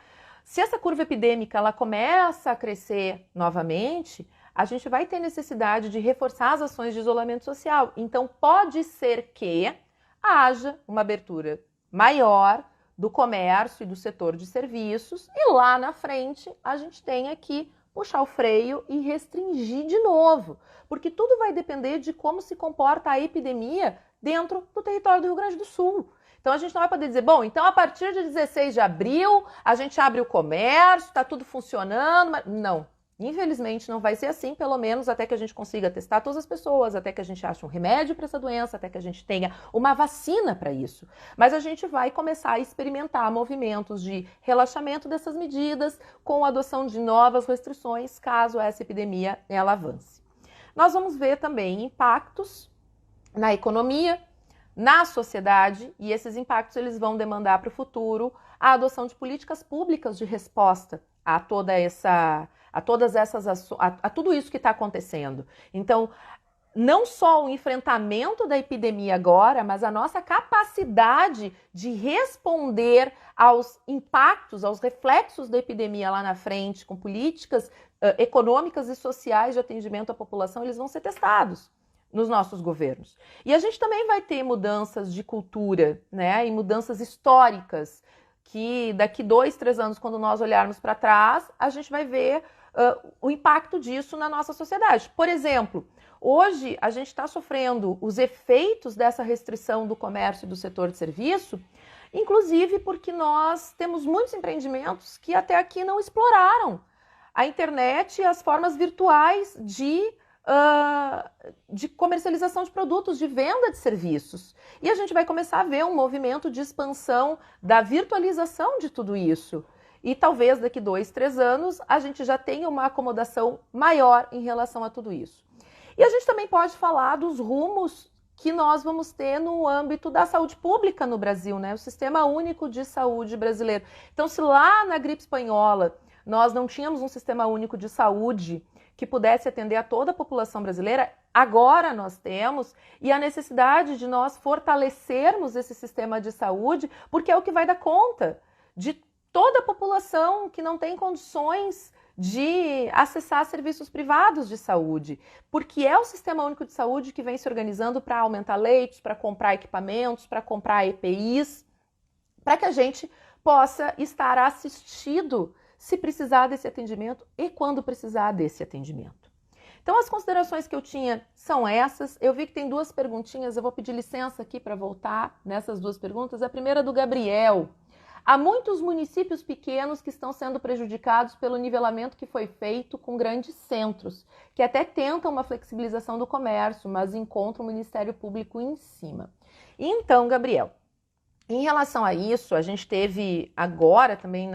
Se essa curva epidêmica ela começa a crescer novamente, a gente vai ter necessidade de reforçar as ações de isolamento social. Então, pode ser que haja uma abertura maior do comércio e do setor de serviços e lá na frente a gente tenha que puxar o freio e restringir de novo, porque tudo vai depender de como se comporta a epidemia dentro do território do Rio Grande do Sul. Então a gente não vai poder dizer, bom, então a partir de 16 de abril a gente abre o comércio, está tudo funcionando, mas não. Infelizmente não vai ser assim, pelo menos até que a gente consiga testar todas as pessoas, até que a gente ache um remédio para essa doença, até que a gente tenha uma vacina para isso. Mas a gente vai começar a experimentar movimentos de relaxamento dessas medidas com a adoção de novas restrições, caso essa epidemia ela avance. Nós vamos ver também impactos na economia, na sociedade, e esses impactos eles vão demandar para o futuro a adoção de políticas públicas de resposta a tudo isso que está acontecendo. Então, não só o enfrentamento da epidemia agora, mas a nossa capacidade de responder aos impactos, aos reflexos da epidemia lá na frente, com políticas econômicas e sociais de atendimento à população, eles vão ser testados nos nossos governos. E a gente também vai ter mudanças de cultura, né, e mudanças históricas, que daqui 2, 3 anos, quando nós olharmos para trás, a gente vai ver o impacto disso na nossa sociedade. Por exemplo, hoje a gente está sofrendo os efeitos dessa restrição do comércio e do setor de serviço, inclusive porque nós temos muitos empreendimentos que até aqui não exploraram a internet e as formas virtuais de comercialização de produtos, de venda de serviços. E a gente vai começar a ver um movimento de expansão da virtualização de tudo isso. E talvez daqui 2, 3 anos a gente já tenha uma acomodação maior em relação a tudo isso. E a gente também pode falar dos rumos que nós vamos ter no âmbito da saúde pública no Brasil, né? O Sistema Único de Saúde brasileiro. Então, se lá na gripe espanhola nós não tínhamos um Sistema Único de Saúde que pudesse atender a toda a população brasileira, agora nós temos, e a necessidade de nós fortalecermos esse sistema de saúde, porque é o que vai dar conta de toda a população que não tem condições de acessar serviços privados de saúde, porque é o Sistema Único de Saúde que vem se organizando para aumentar leitos, para comprar equipamentos, para comprar EPIs, para que a gente possa estar assistido se precisar desse atendimento e quando precisar desse atendimento. Então, as considerações que eu tinha são essas. Eu vi que tem duas perguntinhas, eu vou pedir licença aqui para voltar nessas duas perguntas. A primeira é do Gabriel. Há muitos municípios pequenos que estão sendo prejudicados pelo nivelamento que foi feito com grandes centros, que até tentam uma flexibilização do comércio, mas encontram o Ministério Público em cima. Então, Gabriel, em relação a isso, a gente teve agora também,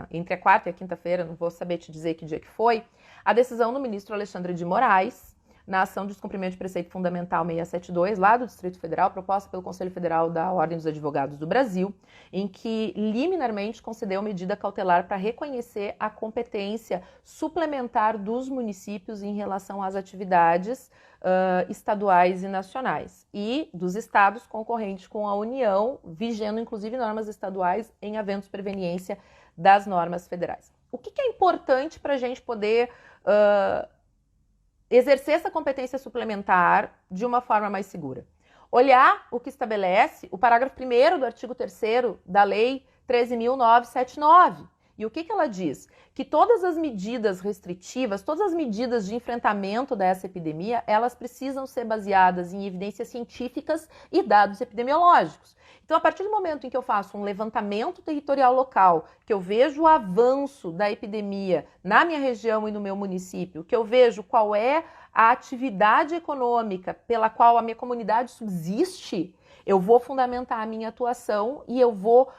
entre a quarta e a quinta-feira, não vou saber te dizer que dia que foi, a decisão do ministro Alexandre de Moraes, na ação de descumprimento de preceito fundamental 672, lá do Distrito Federal, proposta pelo Conselho Federal da Ordem dos Advogados do Brasil, em que liminarmente concedeu medida cautelar para reconhecer a competência suplementar dos municípios em relação às atividades estaduais e nacionais, e dos estados concorrentes com a União, vigendo inclusive normas estaduais em haventos preveniência das normas federais. O que é importante para a gente poder exercer essa competência suplementar de uma forma mais segura? Olhar o que estabelece o parágrafo 1º do artigo 3º da Lei 13.979. E o que ela diz? Que todas as medidas restritivas, todas as medidas de enfrentamento dessa epidemia, elas precisam ser baseadas em evidências científicas e dados epidemiológicos. Então, a partir do momento em que eu faço um levantamento territorial local, que eu vejo o avanço da epidemia na minha região e no meu município, que eu vejo qual é a atividade econômica pela qual a minha comunidade subsiste, eu vou fundamentar a minha atuação e eu vou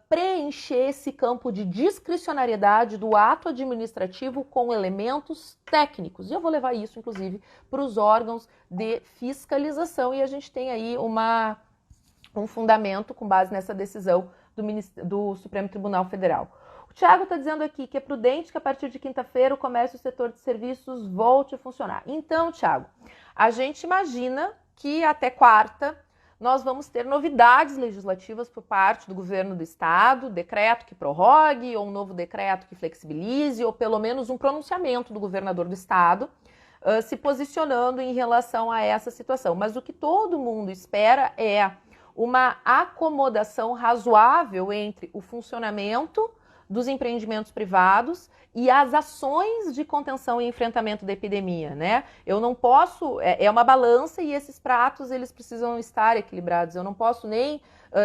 preencher esse campo de discricionariedade do ato administrativo com elementos técnicos. E eu vou levar isso, inclusive, para os órgãos de fiscalização. E a gente tem aí um fundamento com base nessa decisão do Supremo Tribunal Federal. O Thiago está dizendo aqui que é prudente que a partir de quinta-feira o comércio e o setor de serviços volte a funcionar. Então, Thiago, a gente imagina que até quarta nós vamos ter novidades legislativas por parte do governo do estado, decreto que prorrogue, ou um novo decreto que flexibilize, ou pelo menos um pronunciamento do governador do estado se posicionando em relação a essa situação. Mas o que todo mundo espera é uma acomodação razoável entre o funcionamento dos empreendimentos privados e as ações de contenção e enfrentamento da epidemia, né? Eu não posso, é uma balança e esses pratos eles precisam estar equilibrados. Eu não posso nem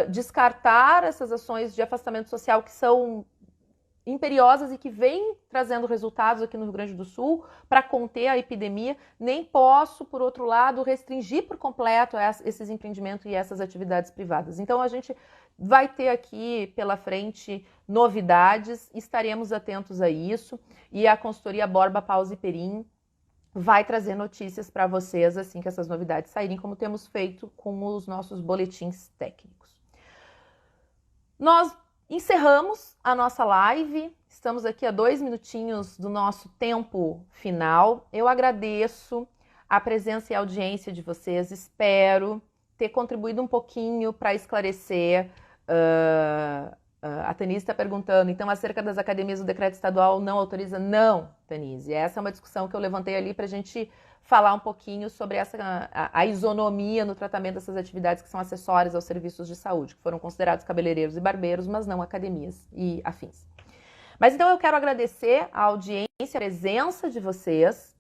descartar essas ações de afastamento social que são imperiosas e que vêm trazendo resultados aqui no Rio Grande do Sul para conter a epidemia, nem posso, por outro lado, restringir por completo esses empreendimentos e essas atividades privadas. Então, a gente vai ter aqui pela frente novidades, estaremos atentos a isso, e a consultoria Borba, Pause e Perim vai trazer notícias para vocês assim que essas novidades saírem, como temos feito com os nossos boletins técnicos. Nós encerramos a nossa live, estamos aqui a 2 minutinhos do nosso tempo final. Eu agradeço a presença e a audiência de vocês, espero ter contribuído um pouquinho para esclarecer. A Tanise está perguntando, então acerca das academias o decreto estadual não autoriza? Não, Tanise, essa é uma discussão que eu levantei ali para a gente falar um pouquinho sobre a isonomia no tratamento dessas atividades que são acessórias aos serviços de saúde, que foram considerados cabeleireiros e barbeiros, mas não academias e afins. Mas então eu quero agradecer a audiência, a presença de vocês,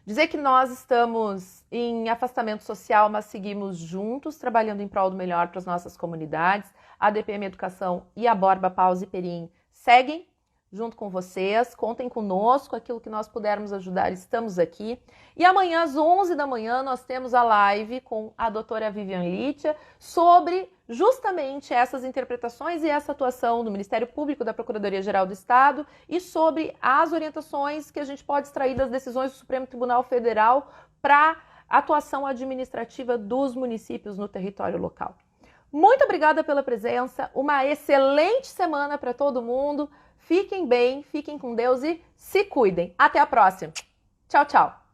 dizer que nós estamos em afastamento social, mas seguimos juntos, trabalhando em prol do melhor para as nossas comunidades. A DPM Educação e a Borba, Pause e Perim seguem junto com vocês, contem conosco, aquilo que nós pudermos ajudar, estamos aqui. E amanhã, às 11 da manhã, nós temos a live com a doutora Vivian Litia sobre justamente essas interpretações e essa atuação do Ministério Público, da Procuradoria-Geral do Estado e sobre as orientações que a gente pode extrair das decisões do Supremo Tribunal Federal para atuação administrativa dos municípios no território local. Muito obrigada pela presença, uma excelente semana para todo mundo. Fiquem bem, fiquem com Deus e se cuidem. Até a próxima. Tchau, tchau.